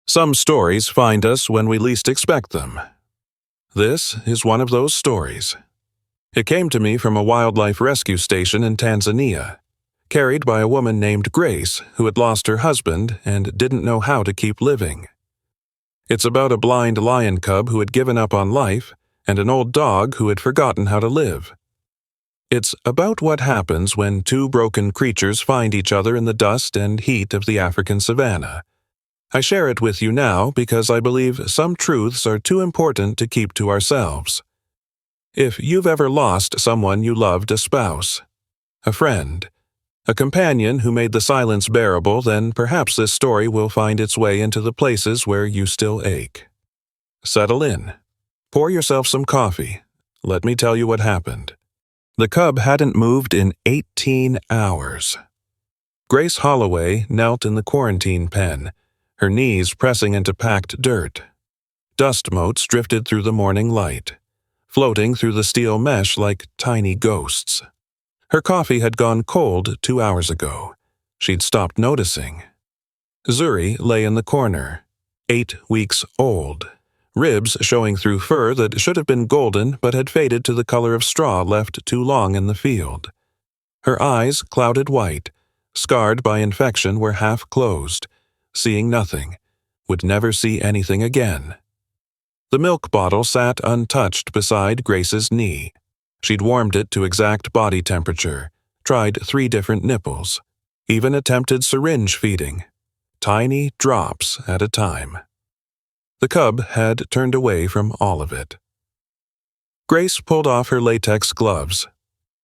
Some stories find us when we least expect them. This is one of those stories. It came to me from a wildlife rescue station in Tanzania, carried by a woman named Grace who had lost her husband and didn't know how to keep living. It's about a blind lion cub who had given up on life and an old dog who had forgotten how to live. It's about what happens when two broken creatures find each other in the dust and heat of the African savanna. I share it with you now because I believe some truths are too important to keep to ourselves. If you've ever lost someone you loved, a spouse, a friend, a companion who made the silence bearable, then perhaps this story will find its way into the places where you still ache. Settle in. Pour yourself some coffee. Let me tell you what happened. The cub hadn't moved in 18 hours. Grace Holloway knelt in the quarantine pen, her knees pressing into packed dirt. Dust motes drifted through the morning light, floating through the steel mesh like tiny ghosts. Her coffee had gone cold 2 hours ago. She'd stopped noticing. Zuri lay in the corner, 8 weeks old, ribs showing through fur that should have been golden but had faded to the color of straw left too long in the field. Her eyes, clouded white, scarred by infection, were half closed, seeing nothing, would never see anything again. The milk bottle sat untouched beside Grace's knee. She'd warmed it to exact body temperature, tried 3 different nipples, even attempted syringe feeding, tiny drops at a time. The cub had turned away from all of it. Grace pulled off her latex gloves.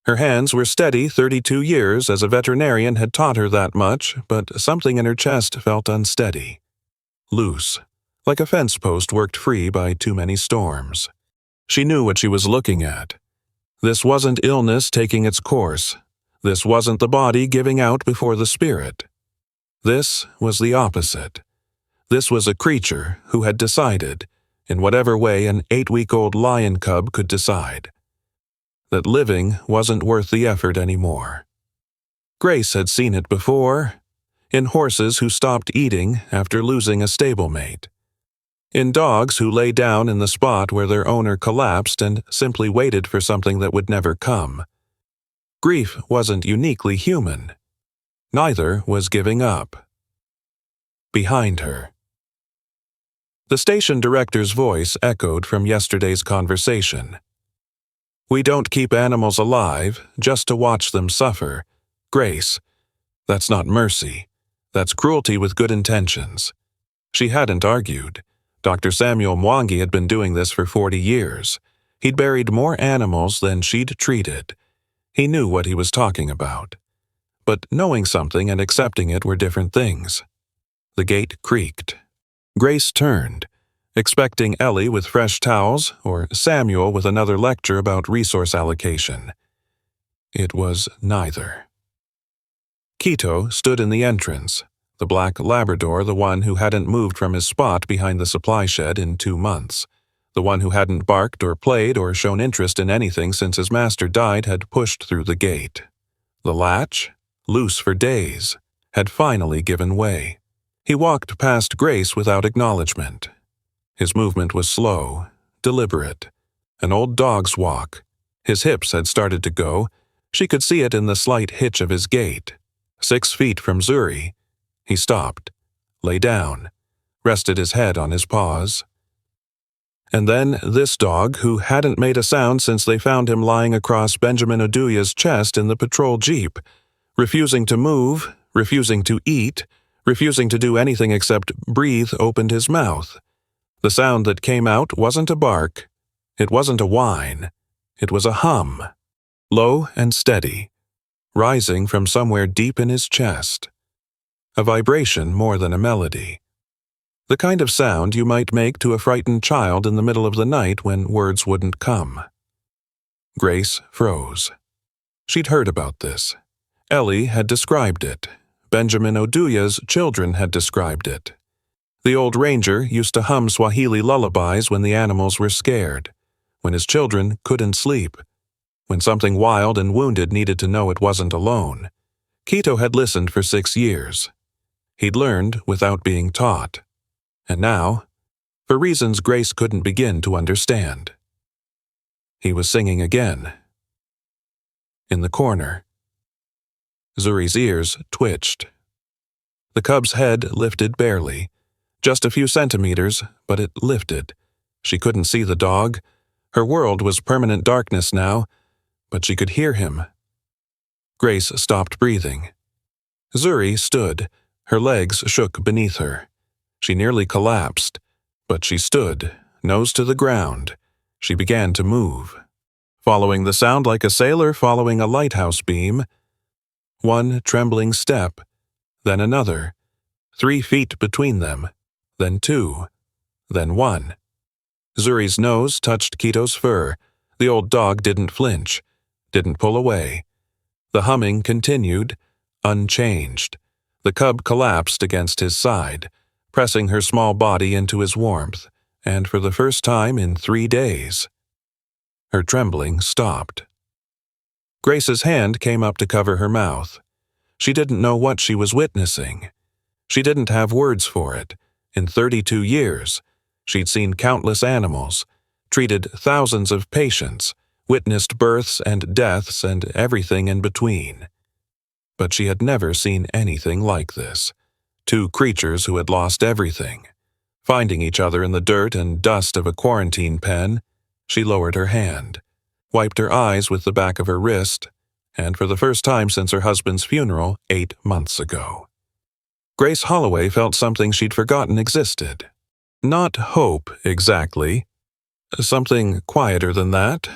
Her hands were steady 32 years, as a veterinarian had taught her that much, but something in her chest felt unsteady, loose, like a fence post worked free by too many storms. She knew what she was looking at. This wasn't illness taking its course. This wasn't the body giving out before the spirit. This was the opposite. This was a creature who had decided, in whatever way an 8-week-old lion cub could decide, that living wasn't worth the effort anymore. Grace had seen it before, in horses who stopped eating after losing a stablemate, in dogs who lay down in the spot where their owner collapsed and simply waited for something that would never come. Grief wasn't uniquely human. Neither was giving up. Behind her. The station director's voice echoed from yesterday's conversation. "We don't keep animals alive just to watch them suffer. Grace, that's not mercy. That's cruelty with good intentions." She hadn't argued. Dr. Samuel Mwangi had been doing this for 40 years. He'd buried more animals than she'd treated. He knew what he was talking about. But knowing something and accepting it were different things. The gate creaked. Grace turned, expecting Ellie with fresh towels or Samuel with another lecture about resource allocation. It was neither. Quito stood in the entrance, the black Labrador, the one who hadn't moved from his spot behind the supply shed in 2 months. The one who hadn't barked or played or shown interest in anything since his master died had pushed through the gate. The latch, loose for days, had finally given way. He walked past Grace without acknowledgement. His movement was slow, deliberate, an old dog's walk. His hips had started to go. She could see it in the slight hitch of his gait. 6 feet from Zuri, he stopped, lay down, rested his head on his paws. And then this dog, who hadn't made a sound since they found him lying across Benjamin Oduya's chest in the patrol jeep, refusing to move, refusing to eat, refusing to do anything except breathe, opened his mouth. The sound that came out wasn't a bark. It wasn't a whine. It was a hum, low and steady, rising from somewhere deep in his chest. A vibration more than a melody. The kind of sound you might make to a frightened child in the middle of the night when words wouldn't come. Grace froze. She'd heard about this. Ellie had described it. Benjamin Oduya's children had described it. The old ranger used to hum Swahili lullabies when the animals were scared, when his children couldn't sleep, when something wild and wounded needed to know it wasn't alone. Quito had listened for 6 years. He'd learned without being taught. And now, for reasons Grace couldn't begin to understand, he was singing again. In the corner, Zuri's ears twitched. The cub's head lifted barely, just a few centimeters, but it lifted. She couldn't see the dog. Her world was permanent darkness now, but she could hear him. Grace stopped breathing. Zuri stood. Her legs shook beneath her. She nearly collapsed, but she stood, nose to the ground. She began to move, following the sound like a sailor following a lighthouse beam. One trembling step, then another, 3 feet between them, then 2, then 1. Zuri's nose touched Kito's fur. The old dog didn't flinch, didn't pull away. The humming continued, unchanged. The cub collapsed against his side, pressing her small body into his warmth, and for the first time in 3 days, her trembling stopped. Grace's hand came up to cover her mouth. She didn't know what she was witnessing. She didn't have words for it. In 32 years, she'd seen countless animals, treated thousands of patients, witnessed births and deaths and everything in between. But she had never seen anything like this. 2 creatures who had lost everything. Finding each other in the dirt and dust of a quarantine pen, she lowered her hand, wiped her eyes with the back of her wrist, and for the first time since her husband's funeral 8 months ago, Grace Holloway felt something she'd forgotten existed. Not hope, exactly. Something quieter than that.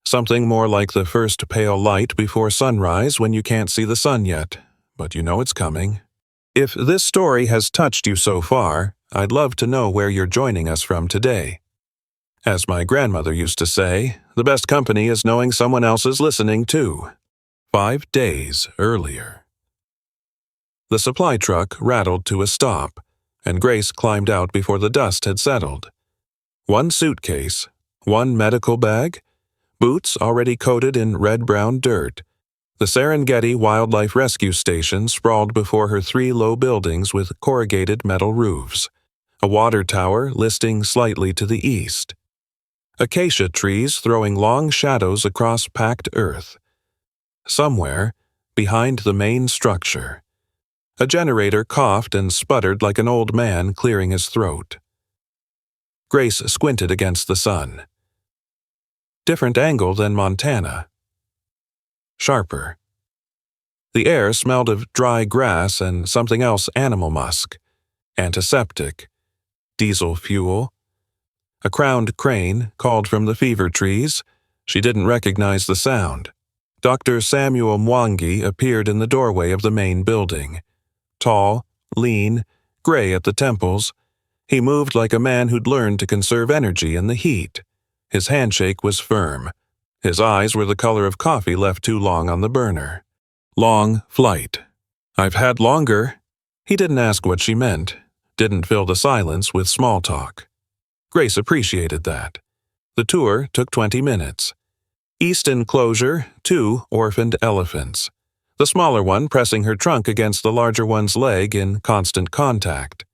Something more like the first pale light before sunrise when you can't see the sun yet, but you know it's coming. If this story has touched you so far, I'd love to know where you're joining us from today. As my grandmother used to say, the best company is knowing someone else is listening too. 5 days earlier. The supply truck rattled to a stop, and Grace climbed out before the dust had settled. 1 suitcase, 1 medical bag, boots already coated in red-brown dirt. The Serengeti Wildlife Rescue Station sprawled before her 3 low buildings with corrugated metal roofs, a water tower listing slightly to the east. Acacia trees throwing long shadows across packed earth. Somewhere, behind the main structure, a generator coughed and sputtered like an old man clearing his throat. Grace squinted against the sun. Different angle than Montana. Sharper. The air smelled of dry grass and something else animal musk. Antiseptic. Diesel fuel. A crowned crane called from the fever trees. She didn't recognize the sound. Dr. Samuel Mwangi appeared in the doorway of the main building. Tall, lean, gray at the temples, he moved like a man who'd learned to conserve energy in the heat. His handshake was firm. His eyes were the color of coffee left too long on the burner. Long flight. I've had longer. He didn't ask what she meant, didn't fill the silence with small talk. Grace appreciated that. The tour took 20 minutes. East enclosure, 2 orphaned elephants. The smaller one pressing her trunk against the larger one's leg in constant contact.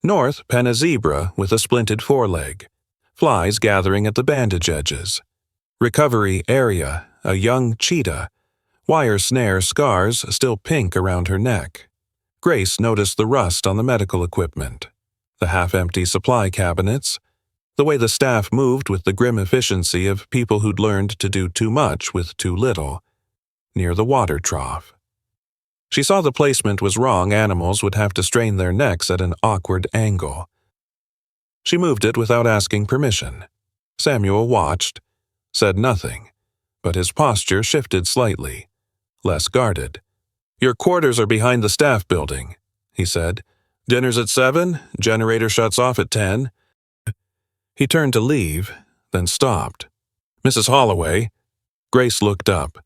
North, pen a zebra with a splinted foreleg. Flies gathering at the bandage edges. Recovery area, a young cheetah. Wire snare scars still pink around her neck. Grace noticed the rust on the medical equipment. The half-empty supply cabinets. The way the staff moved with the grim efficiency of people who'd learned to do too much with too little. Near the water trough. She saw the placement was wrong. Animals would have to strain their necks at an awkward angle. She moved it without asking permission. Samuel watched, said nothing, but his posture shifted slightly, less guarded. "Your quarters are behind the staff building," he said. "Dinner's at 7, generator shuts off at 10. He turned to leave, then stopped. "Mrs. Holloway." Grace looked up.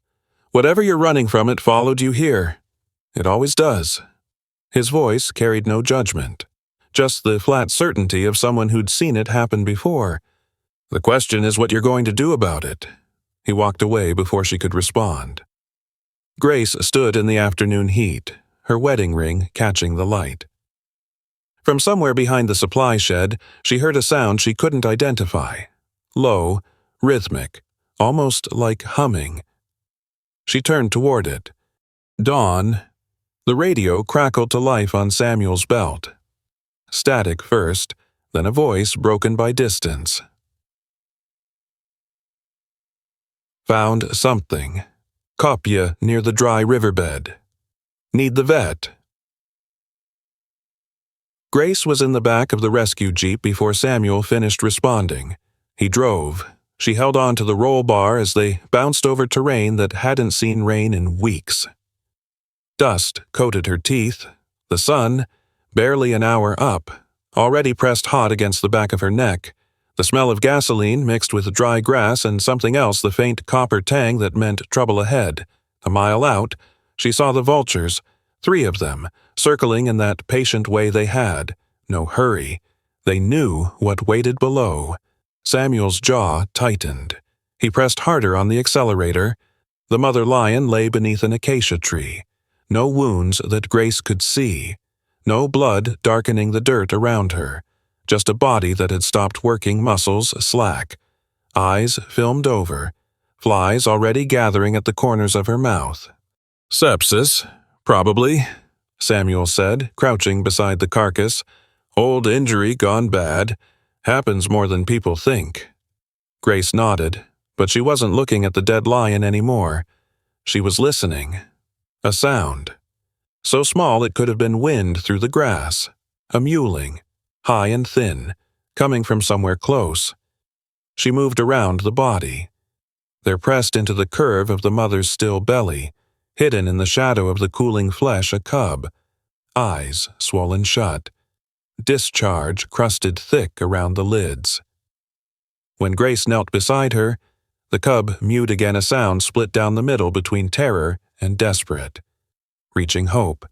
"Whatever you're running from, it followed you here. It always does." His voice carried no judgment, just the flat certainty of someone who'd seen it happen before. "The question is what you're going to do about it." He walked away before she could respond. Grace stood in the afternoon heat, her wedding ring catching the light. From somewhere behind the supply shed, she heard a sound she couldn't identify. Low, rhythmic, almost like humming. She turned toward it. Dawn. The radio crackled to life on Samuel's belt. Static first, then a voice broken by distance. Found something. Kopje near the dry riverbed. Need the vet. Grace was in the back of the rescue jeep before Samuel finished responding. He drove. She held on to the roll bar as they bounced over terrain that hadn't seen rain in weeks. Dust coated her teeth. The sun, barely an hour up, already pressed hot against the back of her neck. The smell of gasoline mixed with dry grass and something else, the faint copper tang that meant trouble ahead. A mile out, she saw the vultures, 3 of them, circling in that patient way they had. No hurry. They knew what waited below. Samuel's jaw tightened. He pressed harder on the accelerator. The mother lion lay beneath an acacia tree. No wounds that Grace could see. No blood darkening the dirt around her. Just a body that had stopped working, muscles slack. Eyes filmed over. Flies already gathering at the corners of her mouth. Sepsis, probably, Samuel said, crouching beside the carcass. Old injury gone bad. Happens more than people think. Grace nodded, but she wasn't looking at the dead lion anymore. She was listening. A sound. So small it could have been wind through the grass. A mewling, high and thin, coming from somewhere close. She moved around the body. There pressed into the curve of the mother's still belly, hidden in the shadow of the cooling flesh, a cub. Eyes swollen shut. Discharge crusted thick around the lids. When Grace knelt beside her, the cub mewed again, a sound split down the middle between terror and desperate. Reaching hope,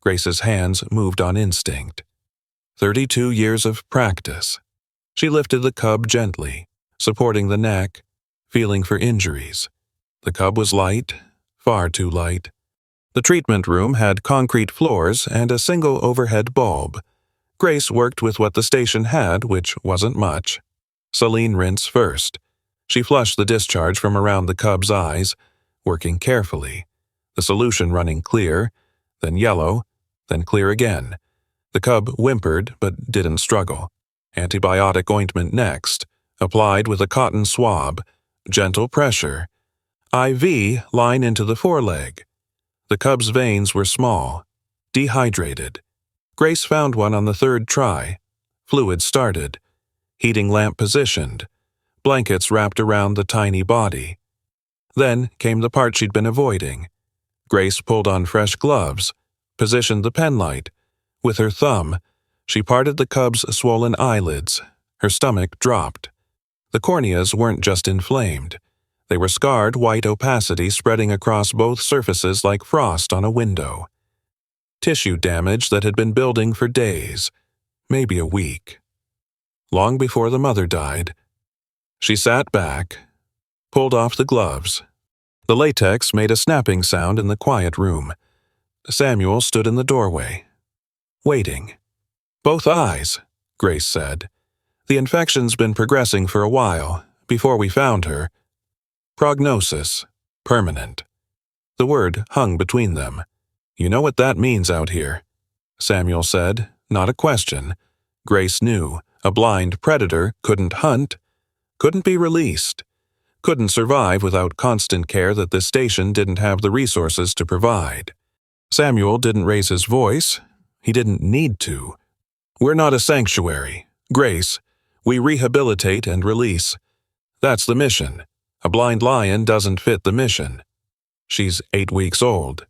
Grace's hands moved on instinct. 32 years of practice. She lifted the cub gently, supporting the neck, feeling for injuries. The cub was light, far too light. The treatment room had concrete floors and a single overhead bulb. Grace worked with what the station had, which wasn't much. Saline rinse first. She flushed the discharge from around the cub's eyes, working carefully. The solution running clear, then yellow, then clear again. The cub whimpered but didn't struggle. Antibiotic ointment next, applied with a cotton swab. Gentle pressure. IV line into the foreleg. The cub's veins were small, dehydrated. Grace found one on the 3rd try. Fluid started. Heating lamp positioned. Blankets wrapped around the tiny body. Then came the part she'd been avoiding. Grace pulled on fresh gloves, positioned the penlight. With her thumb, she parted the cub's swollen eyelids. Her stomach dropped. The corneas weren't just inflamed. They were scarred white opacity spreading across both surfaces like frost on a window. Tissue damage that had been building for days, maybe a week. Long before the mother died. She sat back, pulled off the gloves. The latex made a snapping sound in the quiet room. Samuel stood in the doorway, waiting. Both eyes, Grace said. The infection's been progressing for a while, before we found her. Prognosis, permanent. The word hung between them. You know what that means out here, Samuel said, not a question. Grace knew. A blind predator couldn't hunt, couldn't be released, couldn't survive without constant care that this station didn't have the resources to provide. Samuel didn't raise his voice. He didn't need to. We're not a sanctuary, Grace. We rehabilitate and release. That's the mission. A blind lion doesn't fit the mission. She's 8 weeks old.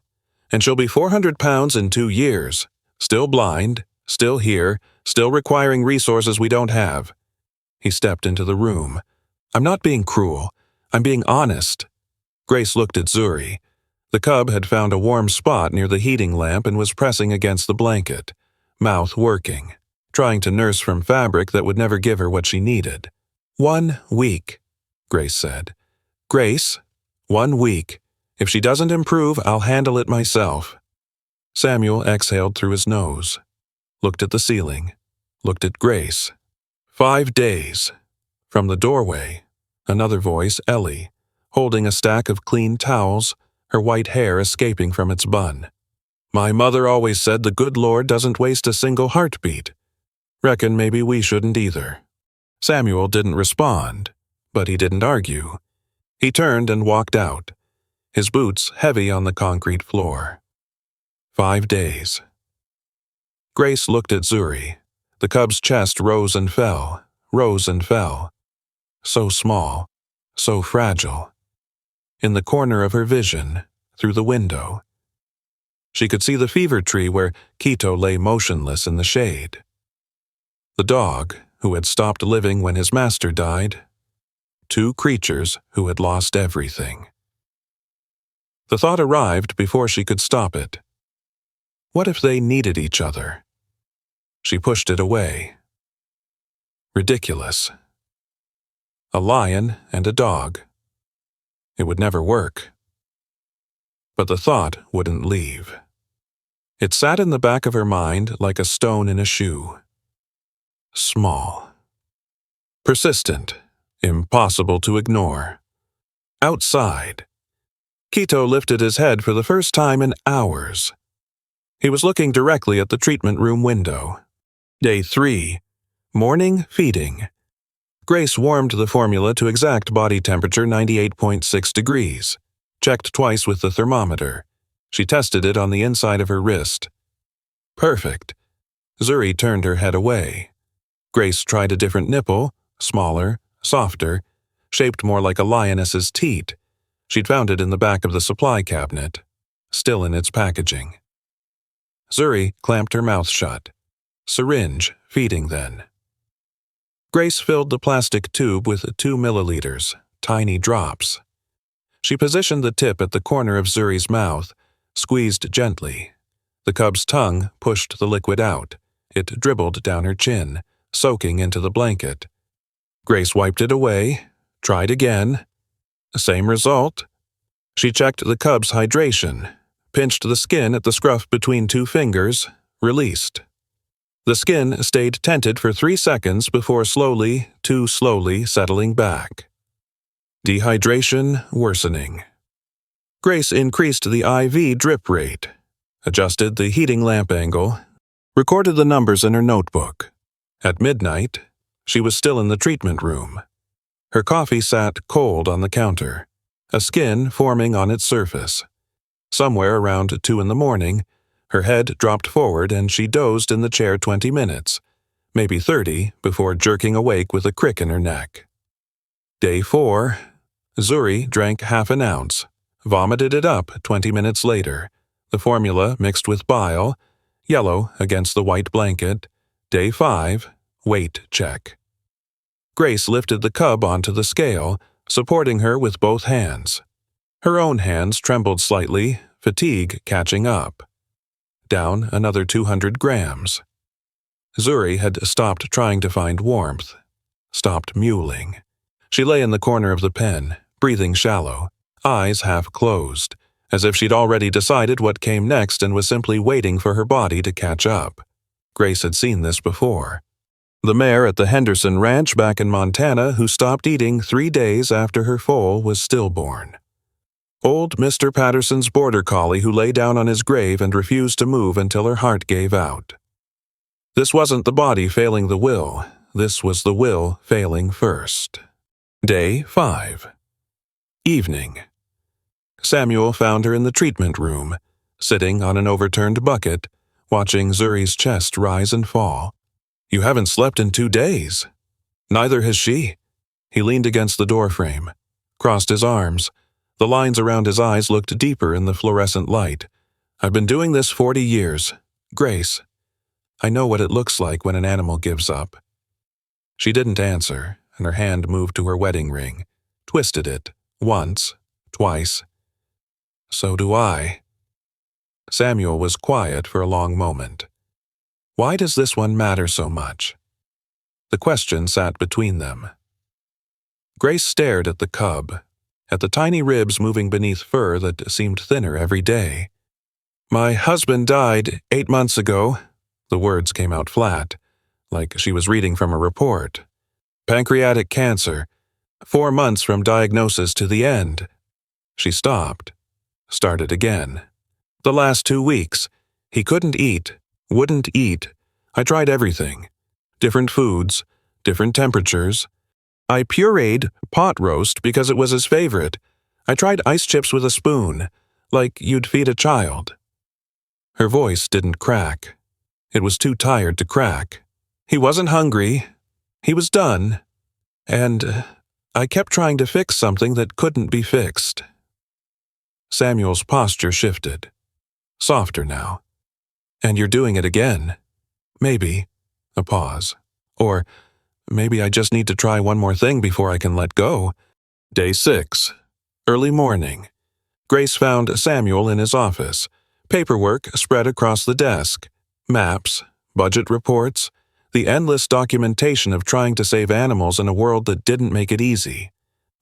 And she'll be 400 pounds in 2 years. Still blind, still here, still requiring resources we don't have. He stepped into the room. I'm not being cruel. I'm being honest. Grace looked at Zuri. The cub had found a warm spot near the heating lamp and was pressing against the blanket, mouth working, trying to nurse from fabric that would never give her what she needed. 1 week, Grace said. Grace, 1 week. If she doesn't improve, I'll handle it myself. Samuel exhaled through his nose. looked at the ceiling, looked at Grace. 5 days. From the doorway, another voice, Ellie, holding a stack of clean towels, her white hair escaping from its bun. My mother always said the good Lord doesn't waste a single heartbeat. Reckon maybe we shouldn't either. Samuel didn't respond, but he didn't argue. He turned and walked out, his boots heavy on the concrete floor. 5 days. Grace looked at Zuri. The cub's chest rose and fell, rose and fell. So small, so fragile. In the corner of her vision, through the window, she could see the fever tree where Quito lay motionless in the shade. The dog, who had stopped living when his master died. 2 creatures who had lost everything. The thought arrived before she could stop it. What if they needed each other? She pushed it away. Ridiculous. A lion and a dog. It would never work. But the thought wouldn't leave. It sat in the back of her mind like a stone in a shoe. Small. Persistent. Impossible to ignore. Outside. Quito lifted his head for the first time in hours. He was looking directly at the treatment room window. Day 3. Morning feeding. Grace warmed the formula to exact body temperature 98.6 degrees. Checked twice with the thermometer. She tested it on the inside of her wrist. Perfect. Zuri turned her head away. Grace tried a different nipple, smaller, softer, shaped more like a lioness's teat. She'd found it in the back of the supply cabinet, still in its packaging. Zuri clamped her mouth shut. Syringe, feeding then. Grace filled the plastic tube with 2 milliliters, tiny drops. She positioned the tip at the corner of Zuri's mouth, squeezed gently. The cub's tongue pushed the liquid out. It dribbled down her chin, soaking into the blanket. Grace wiped it away, tried again. Same result. She checked the cub's hydration, pinched the skin at the scruff between 2 fingers, released. The skin stayed tented for 3 seconds before slowly, too slowly settling back. Dehydration worsening. Grace increased the IV drip rate, adjusted the heating lamp angle, recorded the numbers in her notebook. At midnight, she was still in the treatment room. Her coffee sat cold on the counter, a skin forming on its surface. Somewhere around 2 in the morning, her head dropped forward and she dozed in the chair 20 minutes, maybe 30, before jerking awake with a crick in her neck. Day 4. Zuri drank half an ounce, vomited it up 20 minutes later, the formula mixed with bile, yellow against the white blanket. Day 5. Weight check. Grace lifted the cub onto the scale, supporting her with both hands. Her own hands trembled slightly, fatigue catching up. Down another 200 grams. Zuri had stopped trying to find warmth, stopped mewling. She lay in the corner of the pen, breathing shallow, eyes half closed, as if she'd already decided what came next and was simply waiting for her body to catch up. Grace had seen this before. The mare at the Henderson Ranch back in Montana who stopped eating 3 days after her foal was stillborn. Old Mr. Patterson's border collie who lay down on his grave and refused to move until her heart gave out. This wasn't the body failing the will. This was the will failing first. Day 5. Evening. Samuel found her in the treatment room, sitting on an overturned bucket, watching Zuri's chest rise and fall. You haven't slept in 2 days. Neither has she. He leaned against the doorframe, crossed his arms. The lines around his eyes looked deeper in the fluorescent light. I've been doing this 40 years. Grace, I know what it looks like when an animal gives up. She didn't answer, and her hand moved to her wedding ring, twisted it, once, twice. So do I. Samuel was quiet for a long moment. Why does this one matter so much? The question sat between them. Grace stared at the cub, at the tiny ribs moving beneath fur that seemed thinner every day. My husband died 8 months ago, The words came out flat, like she was reading from a report. Pancreatic cancer. 4 months from diagnosis to the end. She stopped. Started again. The last 2 weeks. He couldn't eat. Wouldn't eat. I tried everything. Different foods. Different temperatures. I pureed pot roast because it was his favorite. I tried ice chips with a spoon, like you'd feed a child. Her voice didn't crack. It was too tired to crack. He wasn't hungry. He was done. And I kept trying to fix something that couldn't be fixed. Samuel's posture shifted. Softer now. And you're doing it again. Maybe. A pause. Or maybe I just need to try one more thing before I can let go. Day 6. Early morning. Grace found Samuel in his office. Paperwork spread across the desk. Maps, budget reports, the endless documentation of trying to save animals in a world that didn't make it easy.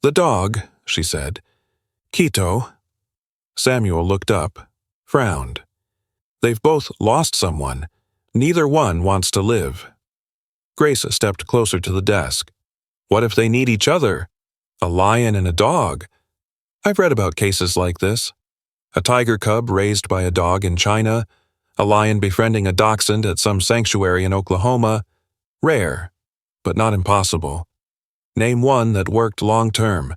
The dog, she said. Quito. Samuel looked up, frowned. They've both lost someone. Neither one wants to live. Grace stepped closer to the desk. What if they need each other? A lion and a dog. I've read about cases like this. A tiger cub raised by a dog in China, a lion befriending a dachshund at some sanctuary in Oklahoma. Rare, but not impossible. Name one that worked long-term.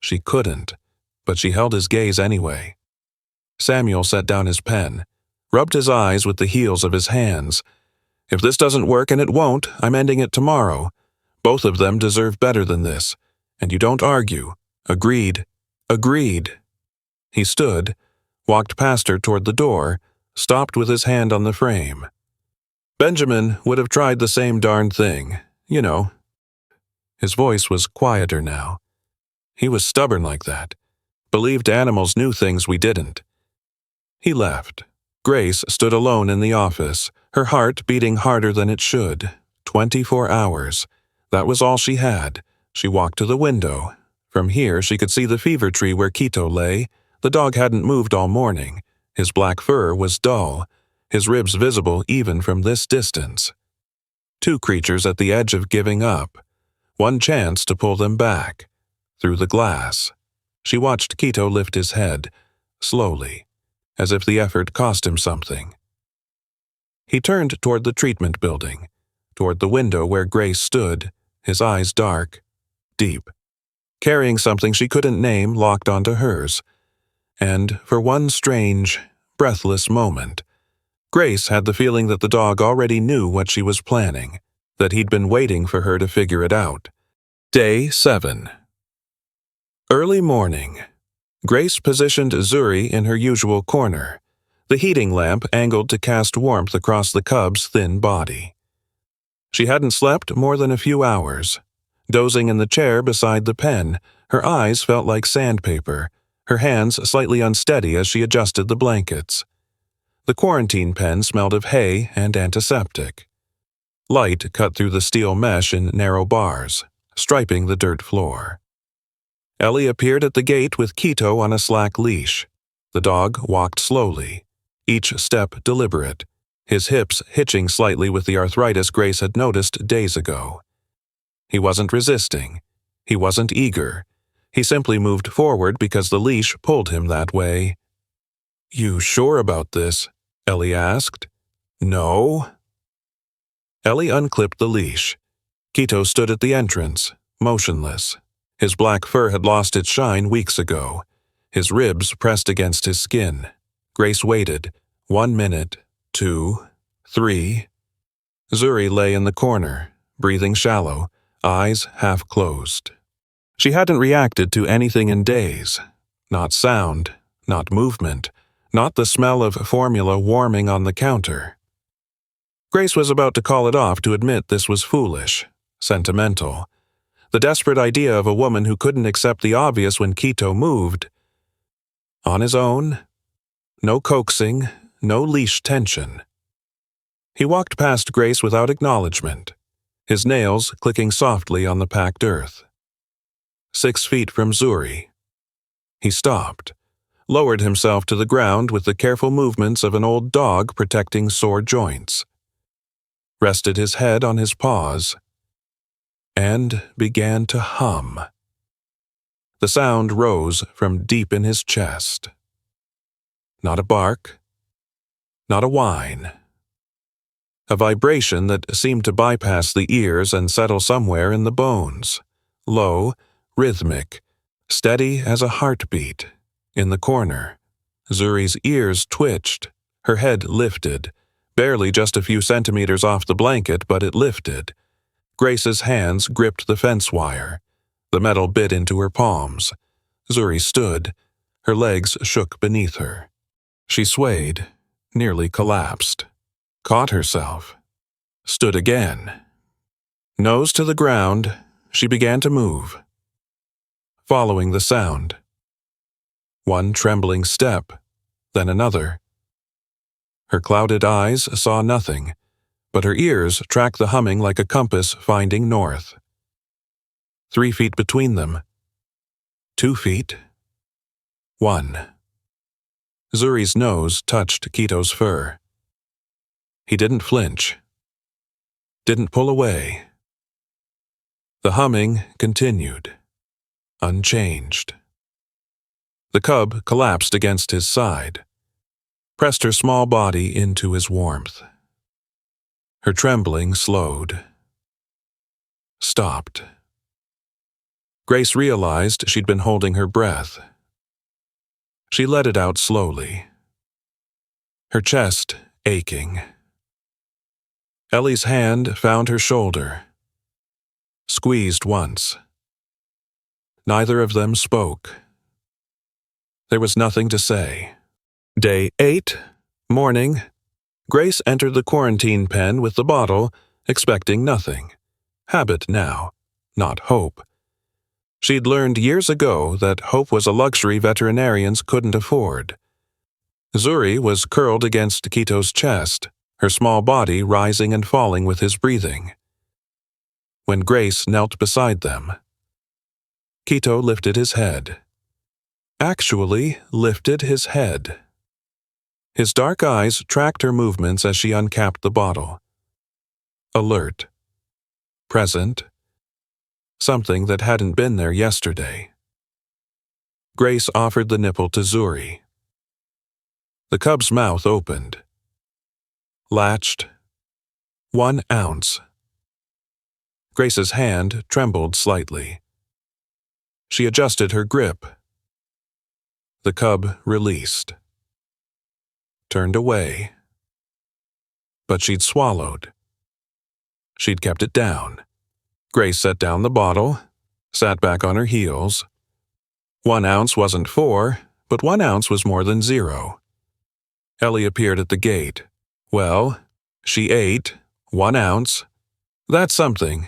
She couldn't, but she held his gaze anyway. Samuel set down his pen, rubbed his eyes with the heels of his hands. If this doesn't work, and it won't, I'm ending it tomorrow. Both of them deserve better than this. And you don't argue. Agreed. Agreed. He stood, walked past her toward the door, stopped with his hand on the frame. Benjamin would have tried the same darn thing, you know. His voice was quieter now. He was stubborn like that. Believed animals knew things we didn't. He left. Grace stood alone in the office, her heart beating harder than it should. 24 hours. That was all she had. She walked to the window. From here she could see the fever tree where Quito lay. The dog hadn't moved all morning. His black fur was dull, his ribs visible even from this distance. 2 creatures at the edge of giving up. One chance to pull them back. Through the glass. She watched Quito lift his head, slowly, as if the effort cost him something. He turned toward the treatment building, toward the window where Grace stood, his eyes dark, deep, carrying something she couldn't name locked onto hers. And for one strange, breathless moment, Grace had the feeling that the dog already knew what she was planning, that he'd been waiting for her to figure it out. Day 7. Early morning. Grace positioned Zuri in her usual corner, the heating lamp angled to cast warmth across the cub's thin body. She hadn't slept more than a few hours. Dozing in the chair beside the pen, her eyes felt like sandpaper, her hands slightly unsteady as she adjusted the blankets. The quarantine pen smelled of hay and antiseptic. Light cut through the steel mesh in narrow bars, striping the dirt floor. Ellie appeared at the gate with Quito on a slack leash. The dog walked slowly, each step deliberate, his hips hitching slightly with the arthritis Grace had noticed days ago. He wasn't resisting. He wasn't eager. He simply moved forward because the leash pulled him that way. "You sure about this?" Ellie asked. "No." Ellie unclipped the leash. Quito stood at the entrance, motionless. His black fur had lost its shine weeks ago. His ribs pressed against his skin. Grace waited. 1 minute, 2, 3. Zuri lay in the corner, breathing shallow, eyes half closed. She hadn't reacted to anything in days. Not sound, not movement, not the smell of formula warming on the counter. Grace was about to call it off to admit this was foolish, sentimental. The desperate idea of a woman who couldn't accept the obvious when Quito moved. On his own. No coaxing, no leash tension. He walked past Grace without acknowledgement, his nails clicking softly on the packed earth. 6 feet from Zuri. He stopped, lowered himself to the ground with the careful movements of an old dog protecting sore joints, rested his head on his paws, and began to hum. The sound rose from deep in his chest. Not a bark, not a whine. A vibration that seemed to bypass the ears and settle somewhere in the bones, low, rhythmic, steady as a heartbeat. In the corner, Zuri's ears twitched, her head lifted, barely just a few centimeters off the blanket, but it lifted. Grace's hands gripped the fence wire. The metal bit into her palms. Zuri stood. Her legs shook beneath her. She swayed, nearly collapsed, caught herself, stood again. Nose to the ground, she began to move, following the sound. One trembling step, then another. Her clouded eyes saw nothing, but her ears tracked the humming like a compass finding north. 3 feet between them. 2 feet. 1. Zuri's nose touched Kito's fur. He didn't flinch. Didn't pull away. The humming continued, unchanged. The cub collapsed against his side, pressed her small body into his warmth. Her trembling slowed. Stopped. Grace realized she'd been holding her breath. She let it out slowly, her chest aching. Ellie's hand found her shoulder, squeezed once. Neither of them spoke. There was nothing to say. Day 8, morning. Grace entered the quarantine pen with the bottle, expecting nothing. Habit now, not hope. She'd learned years ago that hope was a luxury veterinarians couldn't afford. Zuri was curled against Kito's chest, her small body rising and falling with his breathing. When Grace knelt beside them, Kito lifted his head. Actually lifted his head. His dark eyes tracked her movements as she uncapped the bottle. Alert. Present. Something that hadn't been there yesterday. Grace offered the nipple to Zuri. The cub's mouth opened. Latched. 1 ounce. Grace's hand trembled slightly. She adjusted her grip. The cub released. Turned away. But she'd swallowed. She'd kept it down. Grace set down the bottle, sat back on her heels. 1 ounce wasn't 4, but 1 ounce was more than 0. Ellie appeared at the gate. Well, she ate 1 ounce. That's something.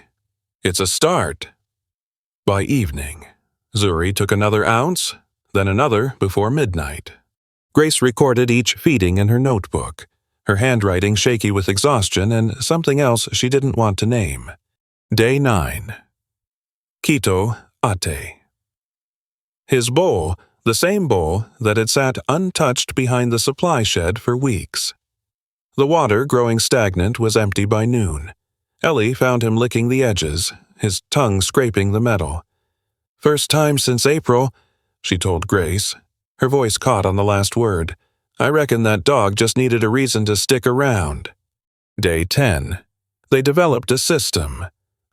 It's a start. By evening, Zuri took another ounce, then another before midnight. Grace recorded each feeding in her notebook, her handwriting shaky with exhaustion and something else she didn't want to name. Day 9. Kito Ate. His bowl, the same bowl that had sat untouched behind the supply shed for weeks. The water, growing stagnant, was empty by noon. Ellie found him licking the edges, his tongue scraping the metal. First time since April, she told Grace. Her voice caught on the last word. I reckon that dog just needed a reason to stick around. Day 10. They developed a system.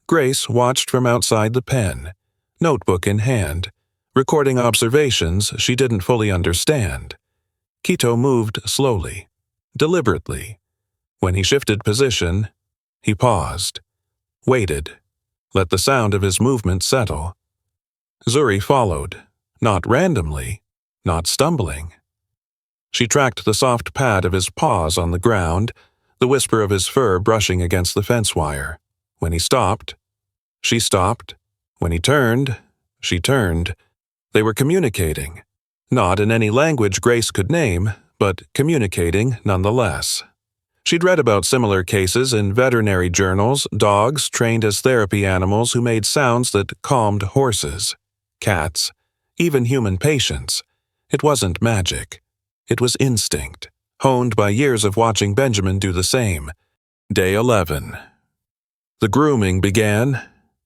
Grace watched from outside the pen, notebook in hand, recording observations she didn't fully understand. Kito moved slowly, deliberately. When he shifted position, he paused, waited, let the sound of his movement settle. Zuri followed, not randomly, not stumbling. She tracked the soft pad of his paws on the ground, the whisper of his fur brushing against the fence wire. When he stopped, she stopped. When he turned, she turned. They were communicating. Not in any language Grace could name, but communicating nonetheless. She'd read about similar cases in veterinary journals, dogs trained as therapy animals who made sounds that calmed horses, cats, even human patients. It wasn't magic. It was instinct, honed by years of watching Benjamin do the same. Day 11. The grooming began.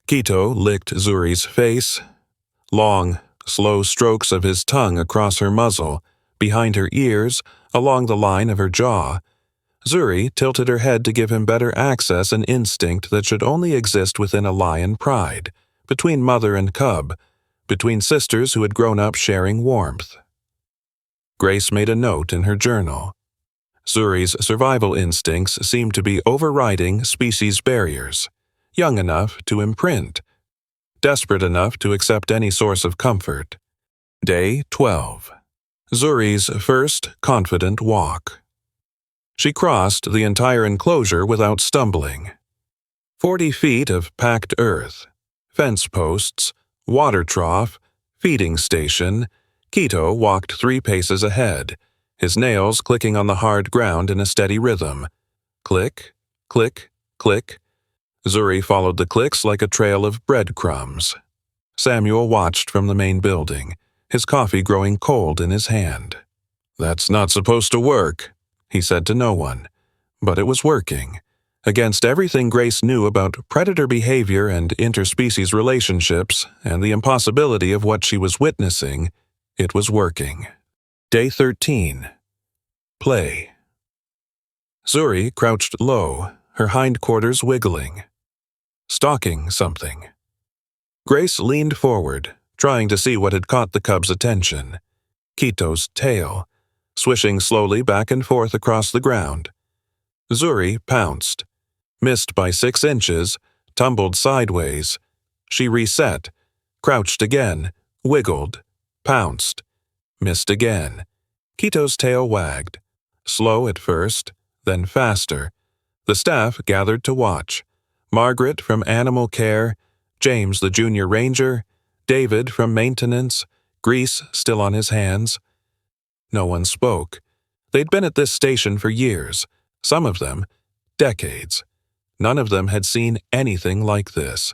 Quito licked Zuri's face. Long, slow strokes of his tongue across her muzzle, behind her ears, along the line of her jaw. Zuri tilted her head to give him better access, an instinct that should only exist within a lion pride, between mother and cub, between sisters who had grown up sharing warmth. Grace made a note in her journal. Zuri's survival instincts seemed to be overriding species barriers, young enough to imprint, desperate enough to accept any source of comfort. Day 12. Zuri's first confident walk. She crossed the entire enclosure without stumbling. 40 feet of packed earth, fence posts, water trough, feeding station. Quito walked 3 paces ahead, his nails clicking on the hard ground in a steady rhythm. Click, click, click. Zuri followed the clicks like a trail of breadcrumbs. Samuel watched from the main building, his coffee growing cold in his hand. "That's not supposed to work," he said to no one. But it was working. Against everything Grace knew about predator behavior and interspecies relationships and the impossibility of what she was witnessing, it was working. Day 13. Play. Zuri crouched low, her hindquarters wiggling, stalking something. Grace leaned forward, trying to see what had caught the cub's attention. Quito's tail, swishing slowly back and forth across the ground. Zuri pounced, missed by 6 inches, tumbled sideways. She reset, crouched again, wiggled, pounced, missed again. Quito's tail wagged, slow at first, then faster. The staff gathered to watch. Margaret from animal care, James the junior ranger, David from maintenance, grease still on his hands. No one spoke. They'd been at this station for years, some of them decades. None of them had seen anything like this.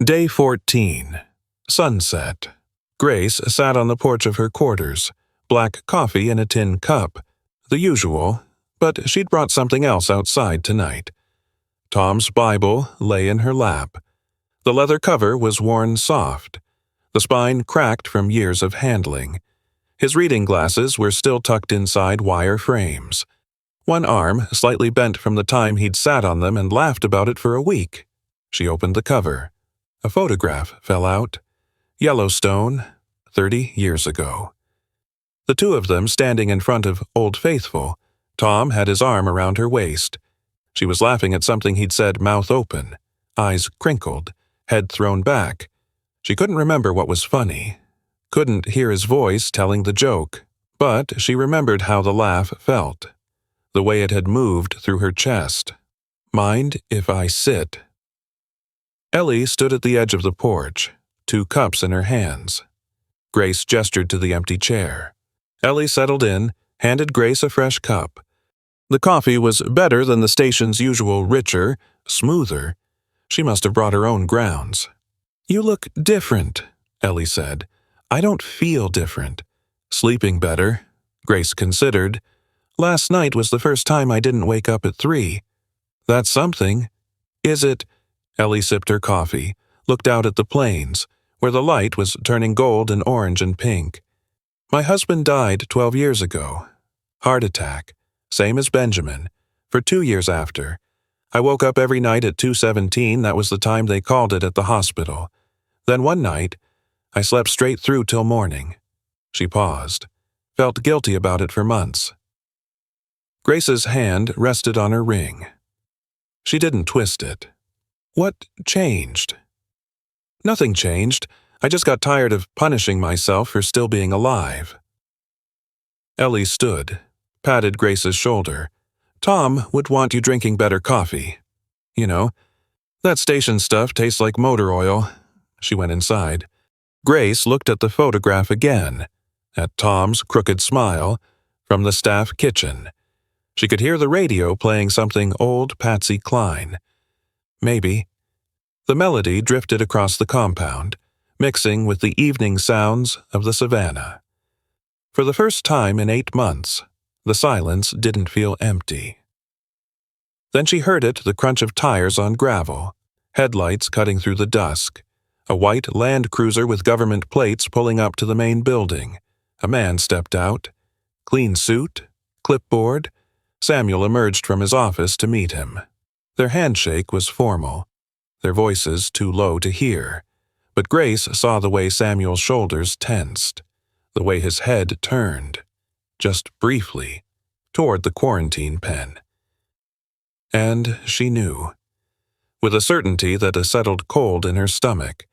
Day 14. Sunset. Grace sat on the porch of her quarters, black coffee in a tin cup, the usual, but she'd brought something else outside tonight. Tom's Bible lay in her lap. The leather cover was worn soft, the spine cracked from years of handling. His reading glasses were still tucked inside wire frames. One arm slightly bent from the time he'd sat on them and laughed about it for a week. She opened the cover. A photograph fell out. Yellowstone, 30 years ago. The two of them standing in front of Old Faithful. Tom had his arm around her waist. She was laughing at something he'd said, mouth open, eyes crinkled, head thrown back. She couldn't remember what was funny, couldn't hear his voice telling the joke, but she remembered how the laugh felt, the way it had moved through her chest. "Mind if I sit?" Ellie stood at the edge of the porch, 2 cups in her hands. Grace gestured to the empty chair. Ellie settled in, handed Grace a fresh cup. The coffee was better than the station's usual, richer, smoother. She must have brought her own grounds. "You look different," Ellie said. "I don't feel different." "Sleeping better," Grace considered. "Last night was the first time I didn't wake up at 3. "That's something." "Is it?" Ellie sipped her coffee, looked out at the plains, where the light was turning gold and orange and pink. "My husband died 12 years ago. Heart attack. Same as Benjamin. For 2 years after. I woke up every night at 2:17, that was the time they called it at the hospital. Then one night, I slept straight through till morning." She paused, felt guilty about it for months. Grace's hand rested on her ring. She didn't twist it. "What changed?" "Nothing changed. I just got tired of punishing myself for still being alive." Ellie stood, patted Grace's shoulder. "Tom would want you drinking better coffee. You know, that station stuff tastes like motor oil." She went inside. Grace looked at the photograph again, at Tom's crooked smile, from the staff kitchen. She could hear the radio playing something old Patsy Cline. Maybe. The melody drifted across the compound, mixing with the evening sounds of the savannah. For the first time in 8 months, the silence didn't feel empty. Then she heard it, the crunch of tires on gravel, headlights cutting through the dusk, a white Land Cruiser with government plates pulling up to the main building. A man stepped out. Clean suit, clipboard. Samuel emerged from his office to meet him. Their handshake was formal, their voices too low to hear, but Grace saw the way Samuel's shoulders tensed, the way his head turned, just briefly, toward the quarantine pen. And she knew, with a certainty that a settled cold in her stomach,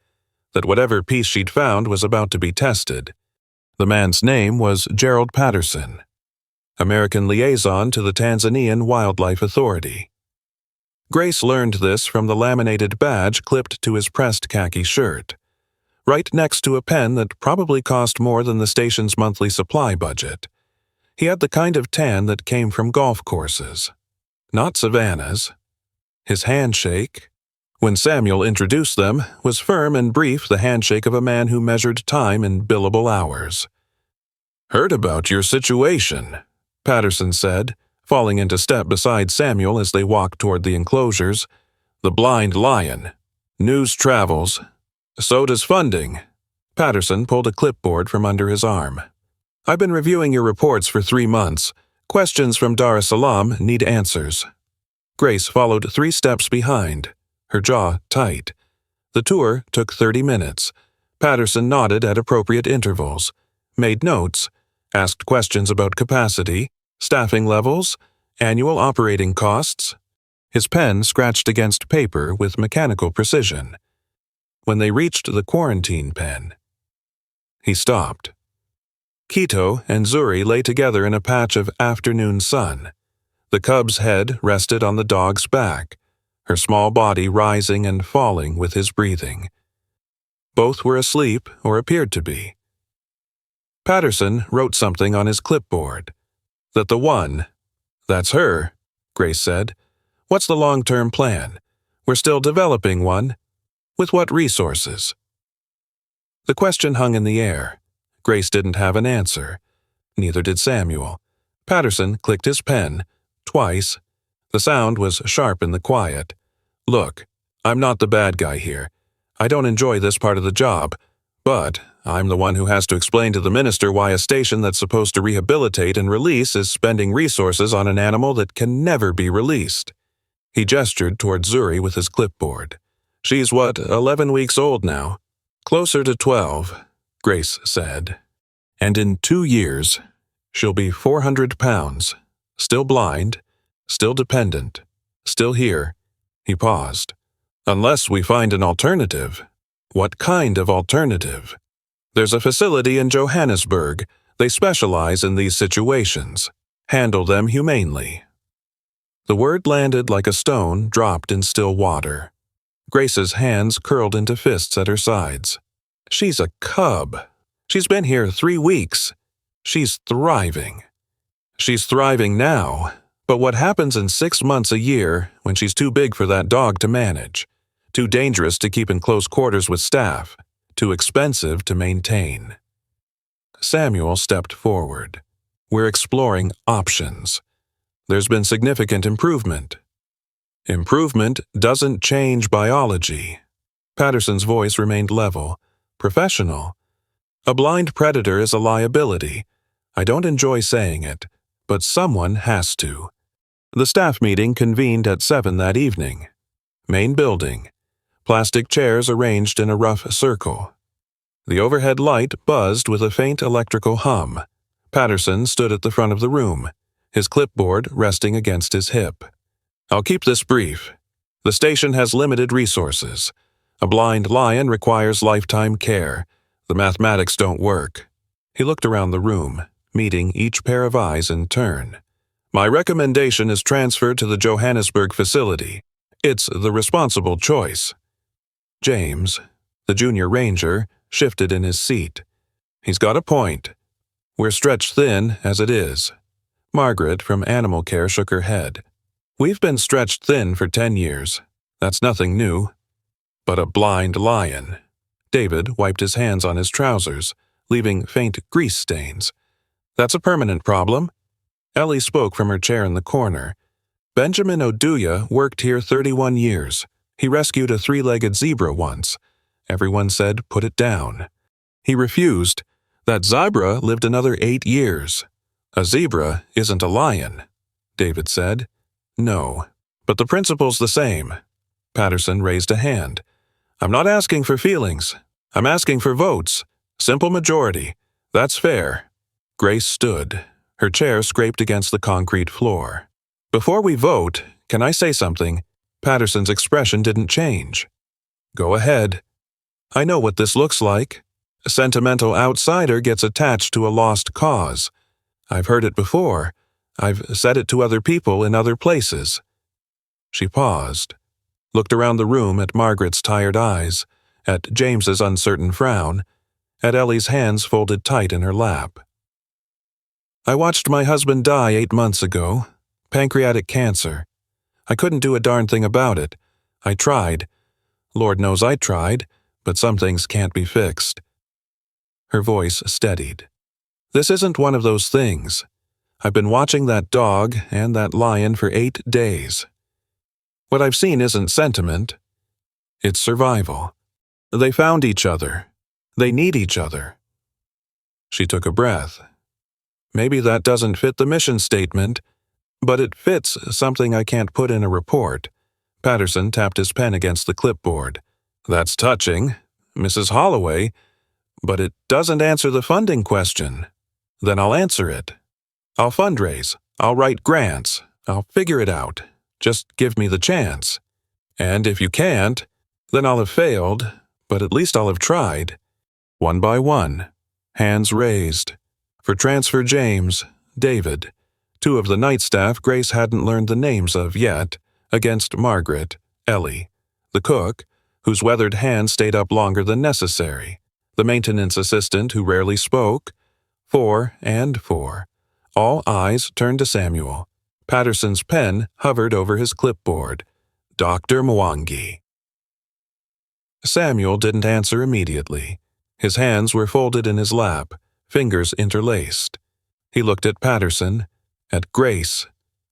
that whatever piece she'd found was about to be tested. The man's name was Gerald Patterson, American liaison to the Tanzanian Wildlife Authority. Grace learned this from the laminated badge clipped to his pressed khaki shirt, right next to a pen that probably cost more than the station's monthly supply budget. He had the kind of tan that came from golf courses, not savannas. His handshake, when Samuel introduced them, was firm and brief, the handshake of a man who measured time in billable hours. "Heard about your situation," Patterson said, falling into step beside Samuel as they walked toward the enclosures. "The blind lion. News travels. So does funding." Patterson pulled a clipboard from under his arm. "I've been reviewing your reports for 3 months. Questions from Dar es Salaam need answers." Grace followed 3 steps behind, her jaw tight. The tour took 30 minutes. Patterson nodded at appropriate intervals, made notes, asked questions about capacity, staffing levels, annual operating costs. His pen scratched against paper with mechanical precision. When they reached the quarantine pen, he stopped. Quito and Zuri lay together in a patch of afternoon sun. The cub's head rested on the dog's back, her small body rising and falling with his breathing. Both were asleep, or appeared to be. Patterson wrote something on his clipboard. "That the one, that's her," Grace said. "What's the long-term plan? We're still developing one. With what resources?" The question hung in the air. Grace didn't have an answer. Neither did Samuel. Patterson clicked his pen, twice. The sound was sharp in the quiet. "Look, I'm not the bad guy here. I don't enjoy this part of the job, but I'm the one who has to explain to the minister why a station that's supposed to rehabilitate and release is spending resources on an animal that can never be released." He gestured toward Zuri with his clipboard. "She's 11 weeks old now? Closer to 12, Grace said. And in 2 years, she'll be 400 pounds, still blind, still dependent, still here." He paused. "Unless we find an alternative." "What kind of alternative?" "There's a facility in Johannesburg. They specialize in these situations. Handle them humanely." The word landed like a stone dropped in still water. Grace's hands curled into fists at her sides. "She's a cub. She's been here 3 weeks. She's thriving. She's thriving now, but what happens in 6 months a year when she's too big for that dog to manage, too dangerous to keep in close quarters with staff, too expensive to maintain?" Samuel stepped forward. "We're exploring options. There's been significant improvement." "Improvement doesn't change biology." Patterson's voice remained level, professional. "A blind predator is a liability. I don't enjoy saying it, but someone has to." The staff meeting convened at 7 that evening. Main building. Plastic chairs arranged in a rough circle. The overhead light buzzed with a faint electrical hum. Patterson stood at the front of the room, his clipboard resting against his hip. "I'll keep this brief. The station has limited resources. A blind lion requires lifetime care. The mathematics don't work." He looked around the room, meeting each pair of eyes in turn. "My recommendation is transfer to the Johannesburg facility. It's the responsible choice." James, the junior ranger, shifted in his seat. "He's got a point. We're stretched thin as it is." Margaret from Animal Care shook her head. "We've been stretched thin for 10 years. That's nothing new." "But a blind lion." David wiped his hands on his trousers, leaving faint grease stains. That's a permanent problem. Ellie spoke from her chair in the corner. Benjamin Oduya worked here 31 years. He rescued a 3-legged zebra once. Everyone said, put it down. He refused. That zebra lived another 8 years. A zebra isn't a lion, David said. No, but the principle's the same. Patterson raised a hand. I'm not asking for feelings. I'm asking for votes. Simple majority. That's fair. Grace stood. Her chair scraped against the concrete floor. Before we vote, can I say something? Patterson's expression didn't change. Go ahead. I know what this looks like. A sentimental outsider gets attached to a lost cause. I've heard it before. I've said it to other people in other places. She paused, looked around the room at Margaret's tired eyes, at James's uncertain frown, at Ellie's hands folded tight in her lap. I watched my husband die 8 months ago. Pancreatic cancer. I couldn't do a darn thing about it. I tried. Lord knows I tried, but some things can't be fixed. Her voice steadied. This isn't one of those things. I've been watching that dog and that lion for 8 days. What I've seen isn't sentiment. It's survival. They found each other. They need each other. She took a breath. Maybe that doesn't fit the mission statement, but it fits something I can't put in a report. Patterson tapped his pen against the clipboard. That's touching, Mrs. Holloway, but it doesn't answer the funding question. Then I'll answer it. I'll fundraise. I'll write grants. I'll figure it out. Just give me the chance. And if you can't, then I'll have failed, but at least I'll have tried. One by one, hands raised. For Transfer James, David, 2 of the night staff Grace hadn't learned the names of yet, against Margaret, Ellie, the cook, whose weathered hand stayed up longer than necessary, the maintenance assistant who rarely spoke, 4 and 4. All eyes turned to Samuel. Patterson's pen hovered over his clipboard. Dr. Mwangi. Samuel didn't answer immediately. His hands were folded in his lap, fingers interlaced. He looked at Patterson, at Grace,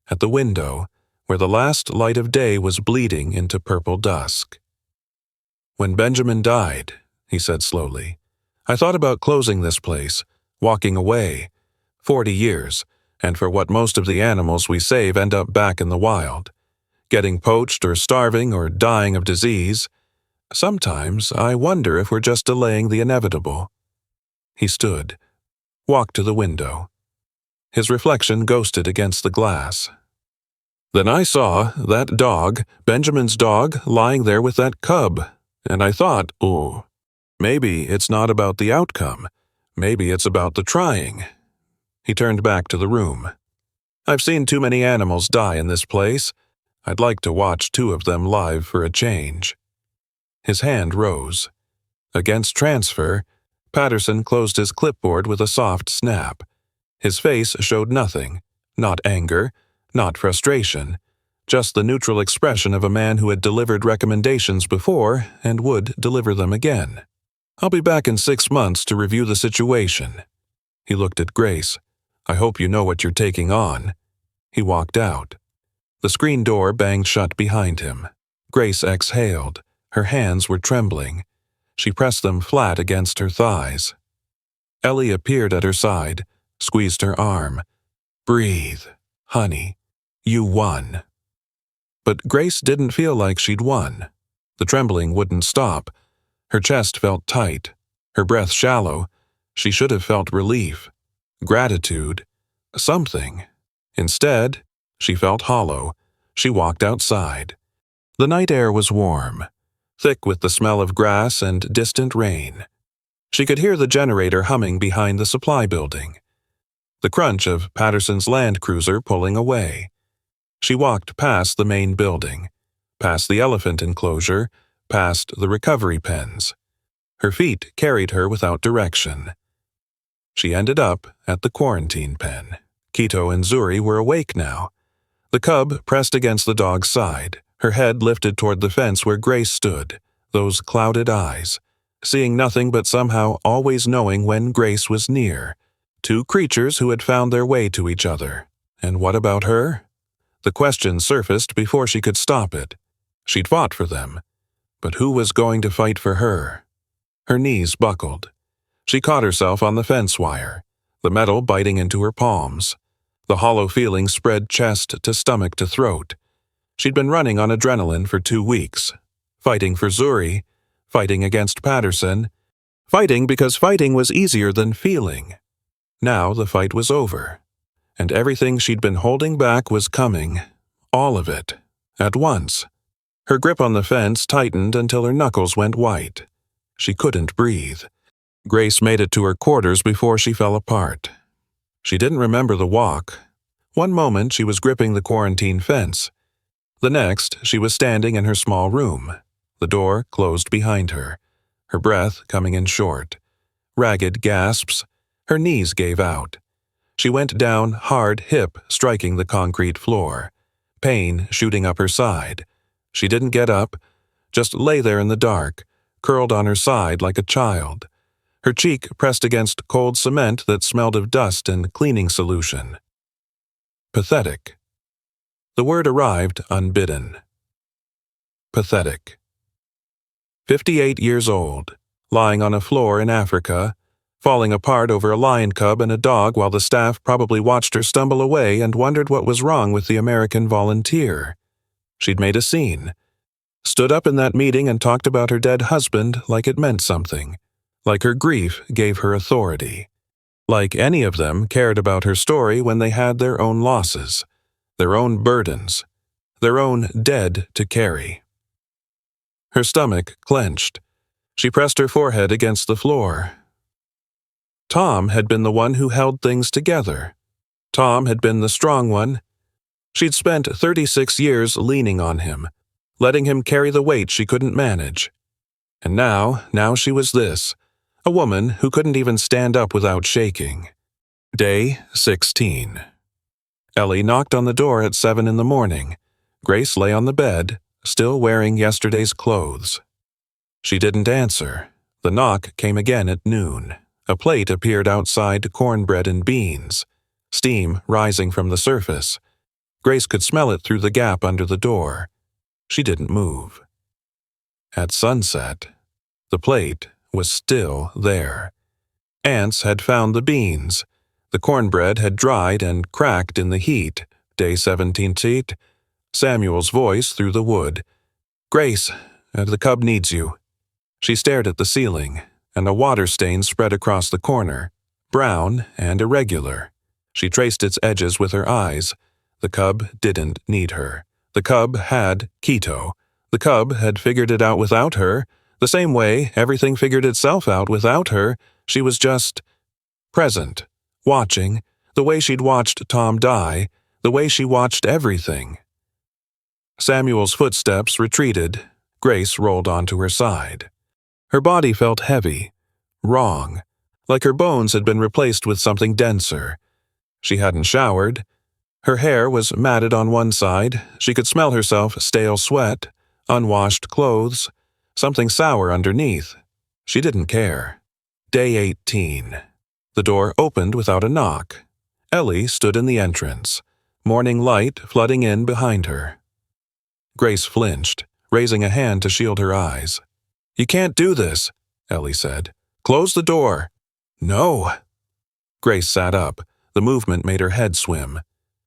at the window, where the last light of day was bleeding into purple dusk. When Benjamin died, he said slowly, I thought about closing this place, walking away. 40 years, and for what most of the animals we save end up back in the wild, getting poached or starving or dying of disease. Sometimes I wonder if we're just delaying the inevitable. He stood, walked to the window. His reflection ghosted against the glass. Then I saw that dog, Benjamin's dog, lying there with that cub, and I thought, oh, maybe it's not about the outcome. Maybe it's about the trying. He turned back to the room. I've seen too many animals die in this place. I'd like to watch 2 of them live for a change. His hand rose. Against Transfer, Patterson closed his clipboard with a soft snap. His face showed nothing, not anger, not frustration, just the neutral expression of a man who had delivered recommendations before and would deliver them again. I'll be back in 6 months to review the situation. He looked at Grace. I hope you know what you're taking on. He walked out. The screen door banged shut behind him. Grace exhaled. Her hands were trembling. She pressed them flat against her thighs. Ellie appeared at her side, squeezed her arm. Breathe, honey. You won. But Grace didn't feel like she'd won. The trembling wouldn't stop. Her chest felt tight, her breath shallow. She should have felt relief, gratitude, something. Instead, she felt hollow. She walked outside. The night air was warm, thick with the smell of grass and distant rain. She could hear the generator humming behind the supply building, the crunch of Patterson's Land Cruiser pulling away. She walked past the main building, past the elephant enclosure, past the recovery pens. Her feet carried her without direction. She ended up at the quarantine pen. Quito and Zuri were awake now. The cub pressed against the dog's side, her head lifted toward the fence where Grace stood, those clouded eyes, seeing nothing but somehow always knowing when Grace was near, Two creatures who had found their way to each other. And what about her? The question surfaced before she could stop it. She'd fought for them. But who was going to fight for her? Her knees buckled. She caught herself on the fence wire, the metal biting into her palms. The hollow feeling spread chest to stomach to throat. She'd been running on adrenaline for 2 weeks, fighting for Zuri, fighting against Patterson, fighting because fighting was easier than feeling. Now the fight was over, and everything she'd been holding back was coming, all of it, at once. Her grip on the fence tightened until her knuckles went white. She couldn't breathe. Grace made it to her quarters before she fell apart. She didn't remember the walk. One moment she was gripping the quarantine fence. The next, she was standing in her small room, the door closed behind her, her breath coming in short. Ragged gasps. Her knees gave out. She went down hard hip, striking the concrete floor, pain shooting up her side. She didn't get up, just lay there in the dark, curled on her side like a child, her cheek pressed against cold cement that smelled of dust and cleaning solution. Pathetic. The word arrived unbidden. Pathetic. 58 years old, lying on a floor in Africa, falling apart over a lion cub and a dog while the staff probably watched her stumble away and wondered what was wrong with the American volunteer. She'd made a scene. Stood up in that meeting and talked about her dead husband like it meant something, like her grief gave her authority, like any of them cared about her story when they had their own losses, their own burdens, their own dead to carry. Her stomach clenched. She pressed her forehead against the floor. Tom had been the one who held things together. Tom had been the strong one. She'd spent 36 years leaning on him, letting him carry the weight she couldn't manage. And now she was this, a woman who couldn't even stand up without shaking. Day 16. Ellie knocked on the door at 7 in the morning. Grace lay on the bed, still wearing yesterday's clothes. She didn't answer. The knock came again at noon. A plate appeared outside, cornbread and beans, steam rising from the surface. Grace could smell it through the gap under the door. She didn't move. At sunset, the plate was still there. Ants had found the beans. The cornbread had dried and cracked in the heat. Day 17 teat. Samuel's voice through the wood. Grace, the cub needs you. She stared at the ceiling, and a water stain spread across the corner, brown and irregular. She traced its edges with her eyes. The cub didn't need her. The cub had keto. The cub had figured it out without her. The same way everything figured itself out without her. She was just present, watching, the way she'd watched Tom die, the way she watched everything. Samuel's footsteps retreated. Grace rolled onto her side. Her body felt heavy, wrong, like her bones had been replaced with something denser. She hadn't showered. Her hair was matted on one side. She could smell herself stale sweat, unwashed clothes, something sour underneath. She didn't care. Day 18. The door opened without a knock. Ellie stood in the entrance, morning light flooding in behind her. Grace flinched, raising a hand to shield her eyes. You can't do this, Ellie said. Close the door. No. Grace sat up. The movement made her head swim.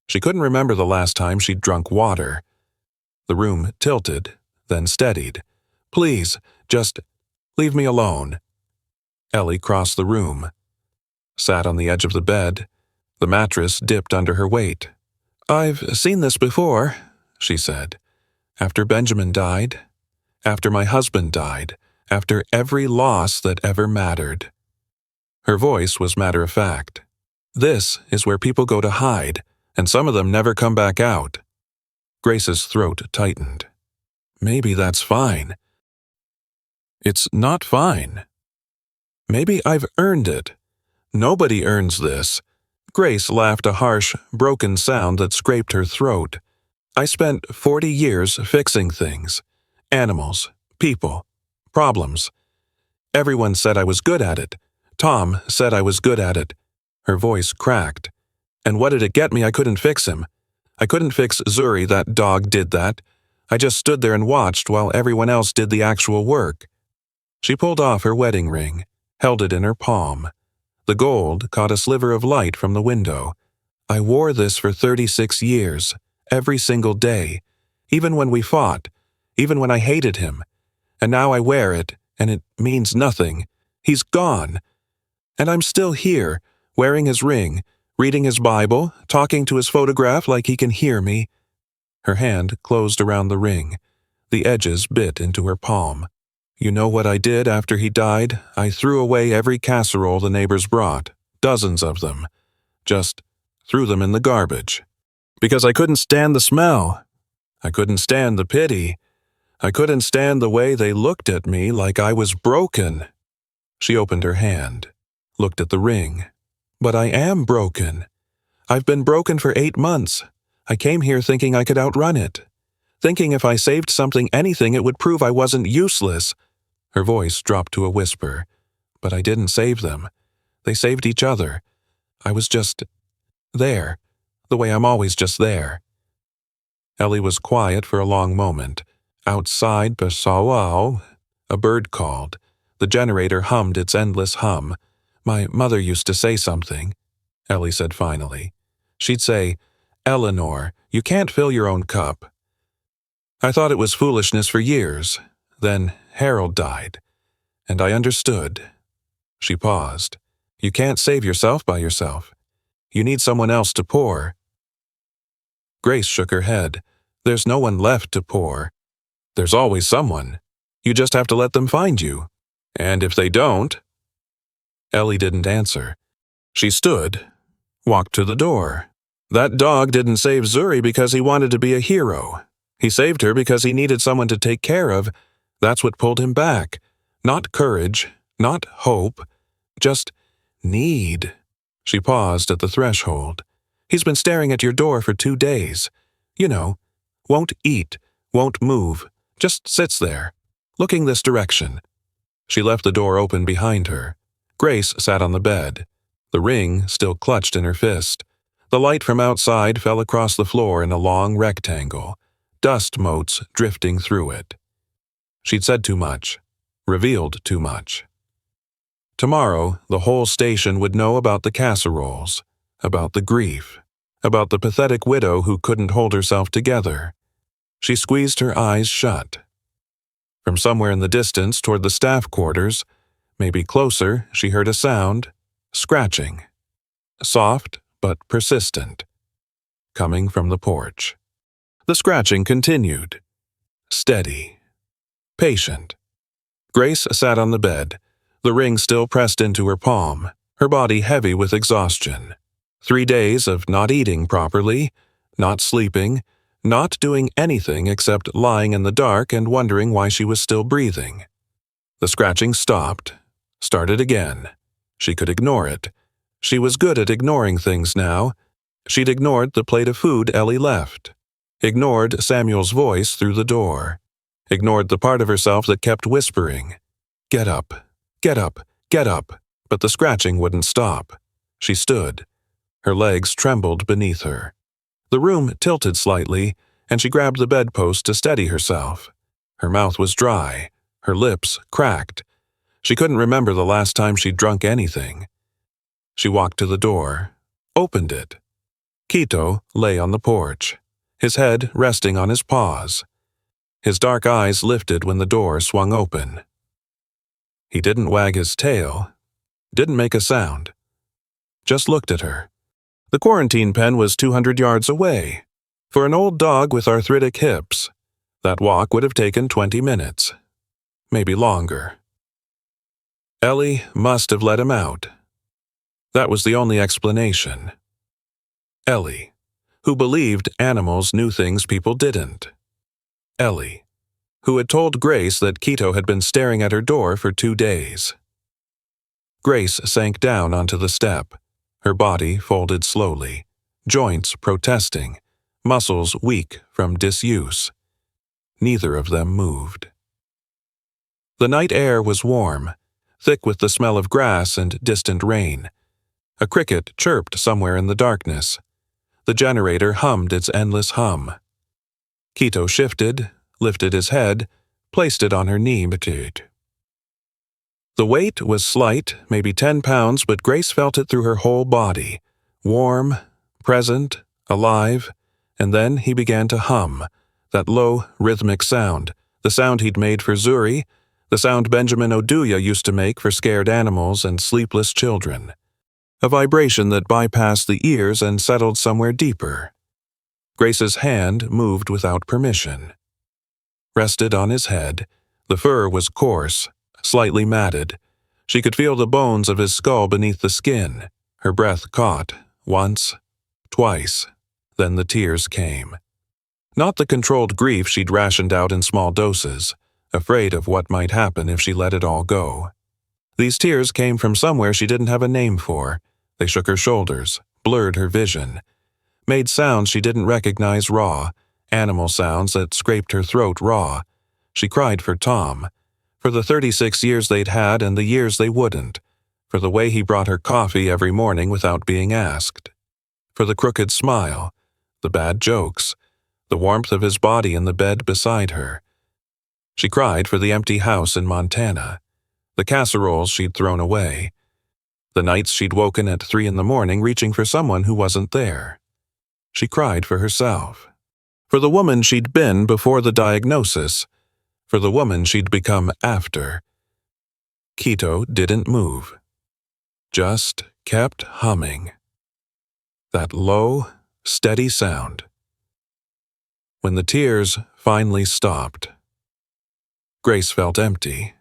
She couldn't remember the last time she'd drunk water. The room tilted, then steadied. Please, just leave me alone. Ellie crossed the room, sat on the edge of the bed. The mattress dipped under her weight. I've seen this before, she said. After Benjamin died, after my husband died, after every loss that ever mattered. Her voice was matter-of-fact. This is where people go to hide, and some of them never come back out. Grace's throat tightened. Maybe that's fine. It's not fine. Maybe I've earned it. Nobody earns this. Grace laughed a harsh, broken sound that scraped her throat. I spent 40 years fixing things. Animals, people, problems. Everyone said I was good at it. Tom said I was good at it. Her voice cracked. "And what did it get me? I couldn't fix him. I couldn't fix Zuri, that dog did that. I just stood there and watched while everyone else did the actual work." She pulled off her wedding ring, held it in her palm. The gold caught a sliver of light from the window. "I wore this for 36 years, every single day, even when we fought, even when I hated him. And now I wear it, and it means nothing. He's gone. And I'm still here, wearing his ring, reading his Bible, talking to his photograph like he can hear me." Her hand closed around the ring. The edges bit into her palm. "You know what I did after he died? I threw away every casserole the neighbors brought, dozens of them. Just threw them in the garbage. Because I couldn't stand the smell. I couldn't stand the pity. I couldn't stand the way they looked at me like I was broken." She opened her hand, looked at the ring. "But I am broken. I've been broken for 8 months. I came here thinking I could outrun it. Thinking if I saved something, anything, it would prove I wasn't useless." Her voice dropped to a whisper. "But I didn't save them. They saved each other. I was just there, the way I'm always just there." Ellie was quiet for a long moment. Outside Basawao, a bird called. The generator hummed its endless hum. "My mother used to say something," Ellie said finally. She'd say, "Eleanor, you can't fill your own cup." I thought it was foolishness for years. Then Harold died, and I understood. She paused. "You can't save yourself by yourself. You need someone else to pour." Grace shook her head. "There's no one left to pour. There's always someone. You just have to let them find you. And if they don't—" Ellie didn't answer. She stood, walked to the door. "That dog didn't save Zuri because he wanted to be a hero. He saved her because he needed someone to take care of. That's what pulled him back. Not courage, not hope, just need." She paused at the threshold. "He's been staring at your door for 2 days. You know, won't eat, won't move, just sits there, looking this direction." She left the door open behind her. Grace sat on the bed, the ring still clutched in her fist. The light from outside fell across the floor in a long rectangle, dust motes drifting through it. She'd said too much, revealed too much. Tomorrow, the whole station would know about the casseroles, about the grief, about the pathetic widow who couldn't hold herself together. She squeezed her eyes shut. From somewhere in the distance toward the staff quarters, maybe closer, she heard a sound, scratching. Soft but persistent, coming from the porch. The scratching continued. Steady. Patient. Grace sat on the bed, the ring still pressed into her palm, her body heavy with exhaustion. 3 days of not eating properly, not sleeping, not doing anything except lying in the dark and wondering why she was still breathing. The scratching stopped, started again. She could ignore it. She was good at ignoring things now. She'd ignored the plate of food Ellie left, ignored Samuel's voice through the door, ignored the part of herself that kept whispering, "Get up, get up, get up," but the scratching wouldn't stop. She stood. Her legs trembled beneath her. The room tilted slightly, and she grabbed the bedpost to steady herself. Her mouth was dry, her lips cracked. She couldn't remember the last time she'd drunk anything. She walked to the door, opened it. Quito lay on the porch, his head resting on his paws. His dark eyes lifted when the door swung open. He didn't wag his tail, didn't make a sound, just looked at her. The quarantine pen was 200 yards away. For an old dog with arthritic hips, that walk would have taken 20 minutes, maybe longer. Ellie must have let him out. That was the only explanation. Ellie, who believed animals knew things people didn't. Ellie, who had told Grace that Quito had been staring at her door for 2 days. Grace sank down onto the step, her body folded slowly, joints protesting, muscles weak from disuse. Neither of them moved. The night air was warm, thick with the smell of grass and distant rain. A cricket chirped somewhere in the darkness. The generator hummed its endless hum. Quito shifted, lifted his head, placed it on her knee. The weight was slight, maybe 10 pounds, but Grace felt it through her whole body. Warm, present, alive, and then he began to hum, that low, rhythmic sound, the sound he'd made for Zuri, the sound Benjamin Oduya used to make for scared animals and sleepless children. A vibration that bypassed the ears and settled somewhere deeper. Grace's hand moved without permission. Rested on his head, the fur was coarse, slightly matted. She could feel the bones of his skull beneath the skin. Her breath caught, once, twice. Then the tears came. Not the controlled grief she'd rationed out in small doses, afraid of what might happen if she let it all go. These tears came from somewhere she didn't have a name for. They shook her shoulders, blurred her vision, made sounds she didn't recognize raw, animal sounds that scraped her throat raw. She cried for Tom, for the 36 years they'd had and the years they wouldn't, for the way he brought her coffee every morning without being asked, for the crooked smile, the bad jokes, the warmth of his body in the bed beside her. She cried for the empty house in Montana, the casseroles she'd thrown away, the nights she'd woken at 3 in the morning reaching for someone who wasn't there. She cried for herself, for the woman she'd been before the diagnosis, for the woman she'd become after. Quito didn't move, just kept humming. That low, steady sound. When the tears finally stopped, Grace felt empty,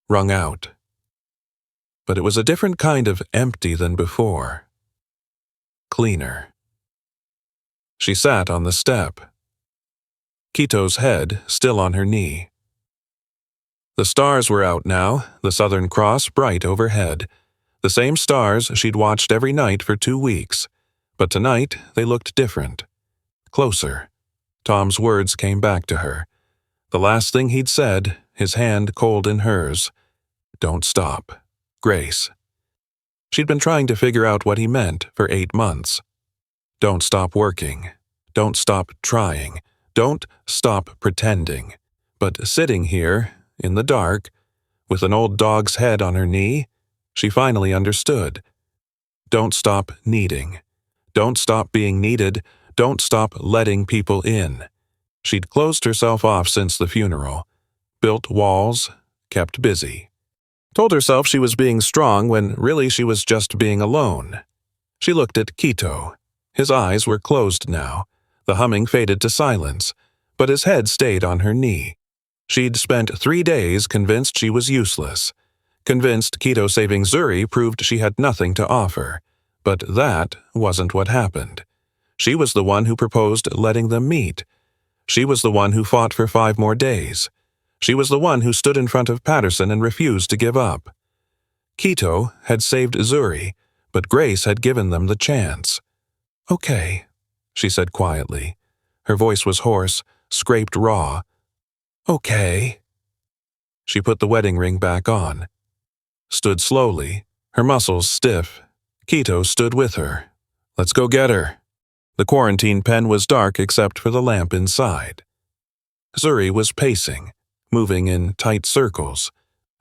wrung out. But it was a different kind of empty than before. Cleaner. She sat on the step, Quito's head still on her knee. The stars were out now, the Southern Cross bright overhead, the same stars she'd watched every night for 2 weeks, but tonight they looked different, closer. Tom's words came back to her. The last thing he'd said, his hand cold in hers. Don't stop, Grace. She'd been trying to figure out what he meant for 8 months. Don't stop working. Don't stop trying. Don't stop pretending. But sitting here, in the dark, with an old dog's head on her knee, she finally understood. Don't stop needing. Don't stop being needed. Don't stop letting people in. She'd closed herself off since the funeral, built walls, kept busy. Told herself she was being strong when really she was just being alone. She looked at Quito. His eyes were closed now. The humming faded to silence, but his head stayed on her knee. She'd spent 3 days convinced she was useless, convinced Quito saving Zuri proved she had nothing to offer. But that wasn't what happened. She was the one who proposed letting them meet. She was the one who fought for 5 more days. She was the one who stood in front of Patterson and refused to give up. Quito had saved Zuri, but Grace had given them the chance. Okay, she said quietly. Her voice was hoarse, scraped raw. Okay. She put the wedding ring back on. Stood slowly, her muscles stiff. Quito stood with her. Let's go get her. The quarantine pen was dark except for the lamp inside. Zuri was pacing, moving in tight circles,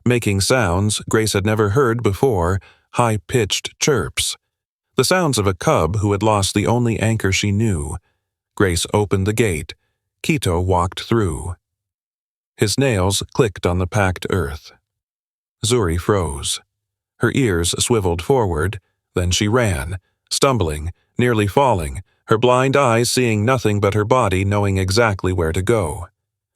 making sounds Grace had never heard before, high-pitched chirps. The sounds of a cub who had lost the only anchor she knew. Grace opened the gate. Quito walked through. His nails clicked on the packed earth. Zuri froze. Her ears swiveled forward, then she ran, stumbling, nearly falling, her blind eyes seeing nothing but her body knowing exactly where to go.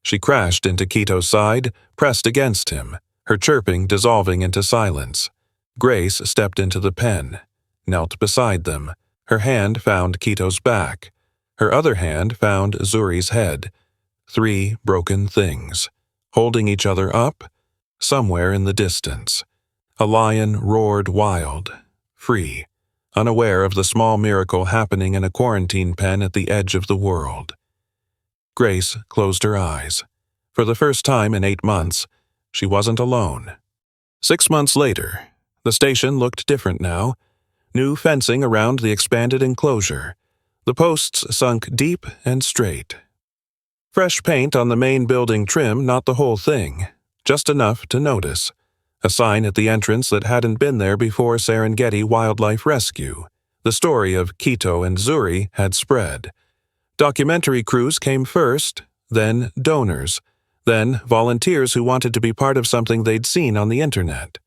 She crashed into Quito's side, pressed against him, her chirping dissolving into silence. Grace stepped into the pen, knelt beside them. Her hand found Quito's back. Her other hand found Zuri's head. 3 broken things, holding each other up, somewhere in the distance. A lion roared wild, free, unaware of the small miracle happening in a quarantine pen at the edge of the world. Grace closed her eyes. For the first time in 8 months, she wasn't alone. 6 months later, the station looked different now. new fencing around the expanded enclosure, the posts sunk deep and straight. Fresh paint on the main building trim, not the whole thing, just enough to notice. A sign at the entrance that hadn't been there before Serengeti Wildlife Rescue. The story of Quito and Zuri had spread. Documentary crews came first, then donors, then volunteers who wanted to be part of something they'd seen on the internet.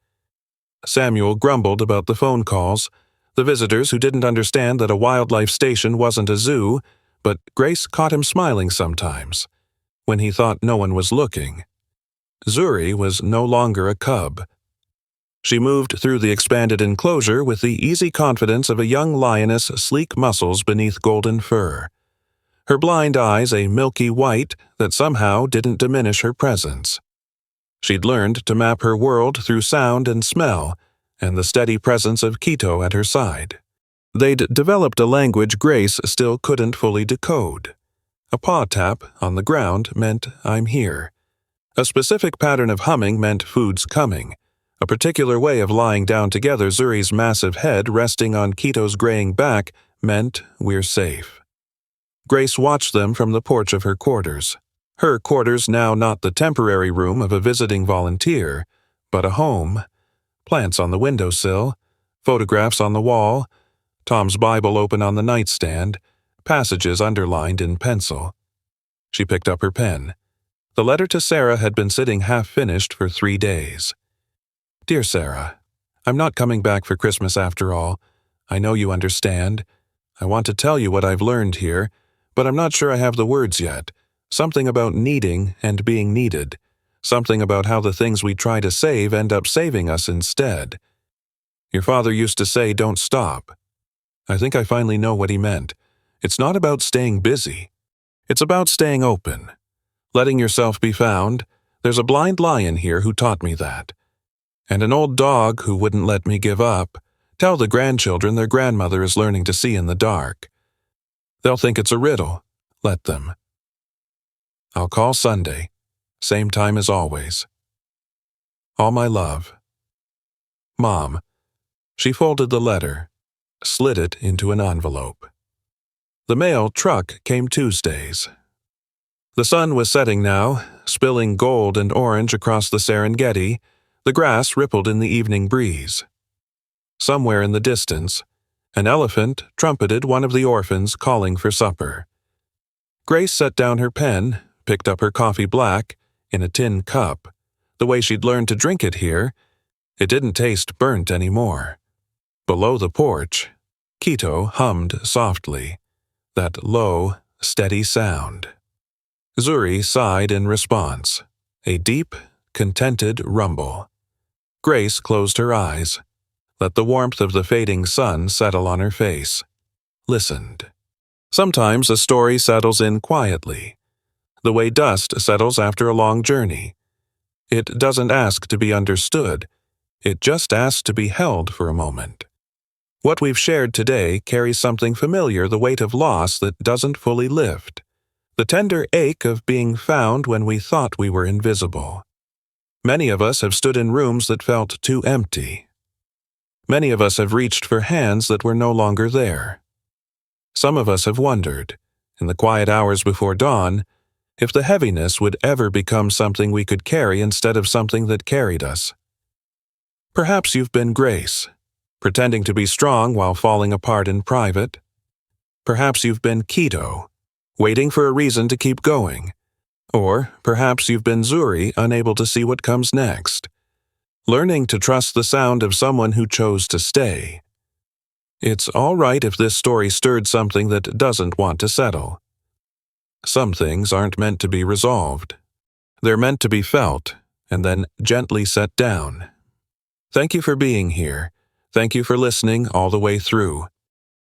Samuel grumbled about the phone calls, the visitors who didn't understand that a wildlife station wasn't a zoo, but Grace caught him smiling sometimes, when he thought no one was looking. Zuri was no longer a cub. She moved through the expanded enclosure with the easy confidence of a young lioness' sleek muscles beneath golden fur. Her blind eyes a milky white that somehow didn't diminish her presence. She'd learned to map her world through sound and smell, and the steady presence of Quito at her side. They'd developed a language Grace still couldn't fully decode. A paw tap on the ground meant, "I'm here." A specific pattern of humming meant food's coming. A particular way of lying down together, Zuri's massive head resting on Quito's graying back, meant we're safe. Grace watched them from the porch of her quarters. Her quarters now not the temporary room of a visiting volunteer, but a home. Plants on the windowsill, photographs on the wall, Tom's Bible open on the nightstand, passages underlined in pencil. She picked up her pen. The letter to Sarah had been sitting half-finished for 3 days. Dear Sarah, I'm not coming back for Christmas after all. I know you understand. I want to tell you what I've learned here, but I'm not sure I have the words yet. Something about needing and being needed. Something about how the things we try to save end up saving us instead. Your father used to say, don't stop. I think I finally know what he meant. It's not about staying busy. It's about staying open. Letting yourself be found. There's a blind lion here who taught me that. And an old dog who wouldn't let me give up. Tell the grandchildren their grandmother is learning to see in the dark. They'll think it's a riddle. Let them. I'll call Sunday. Same time as always. All my love. Mom. She folded the letter, slid it into an envelope. The mail truck came Tuesdays. The sun was setting now, spilling gold and orange across the Serengeti. The grass rippled in the evening breeze. Somewhere in the distance, an elephant trumpeted one of the orphans calling for supper. Grace set down her pen, picked up her coffee black, in a tin cup. The way she'd learned to drink it here, it didn't taste burnt anymore. Below the porch, Quito hummed softly, that low, steady sound. Zuri sighed in response, a deep, contented rumble. Grace closed her eyes, let the warmth of the fading sun settle on her face, listened. Sometimes a story settles in quietly, the way dust settles after a long journey. It doesn't ask to be understood, it just asks to be held for a moment. What we've shared today carries something familiar, the weight of loss that doesn't fully lift, the tender ache of being found when we thought we were invisible. Many of us have stood in rooms that felt too empty. Many of us have reached for hands that were no longer there. Some of us have wondered, in the quiet hours before dawn, if the heaviness would ever become something we could carry instead of something that carried us. Perhaps you've been Grace, pretending to be strong while falling apart in private. Perhaps you've been Quito, waiting for a reason to keep going. Or perhaps you've been Zuri, unable to see what comes next, learning to trust the sound of someone who chose to stay. It's all right if this story stirred something that doesn't want to settle. Some things aren't meant to be resolved. They're meant to be felt, and then gently set down. Thank you for being here. Thank you for listening all the way through.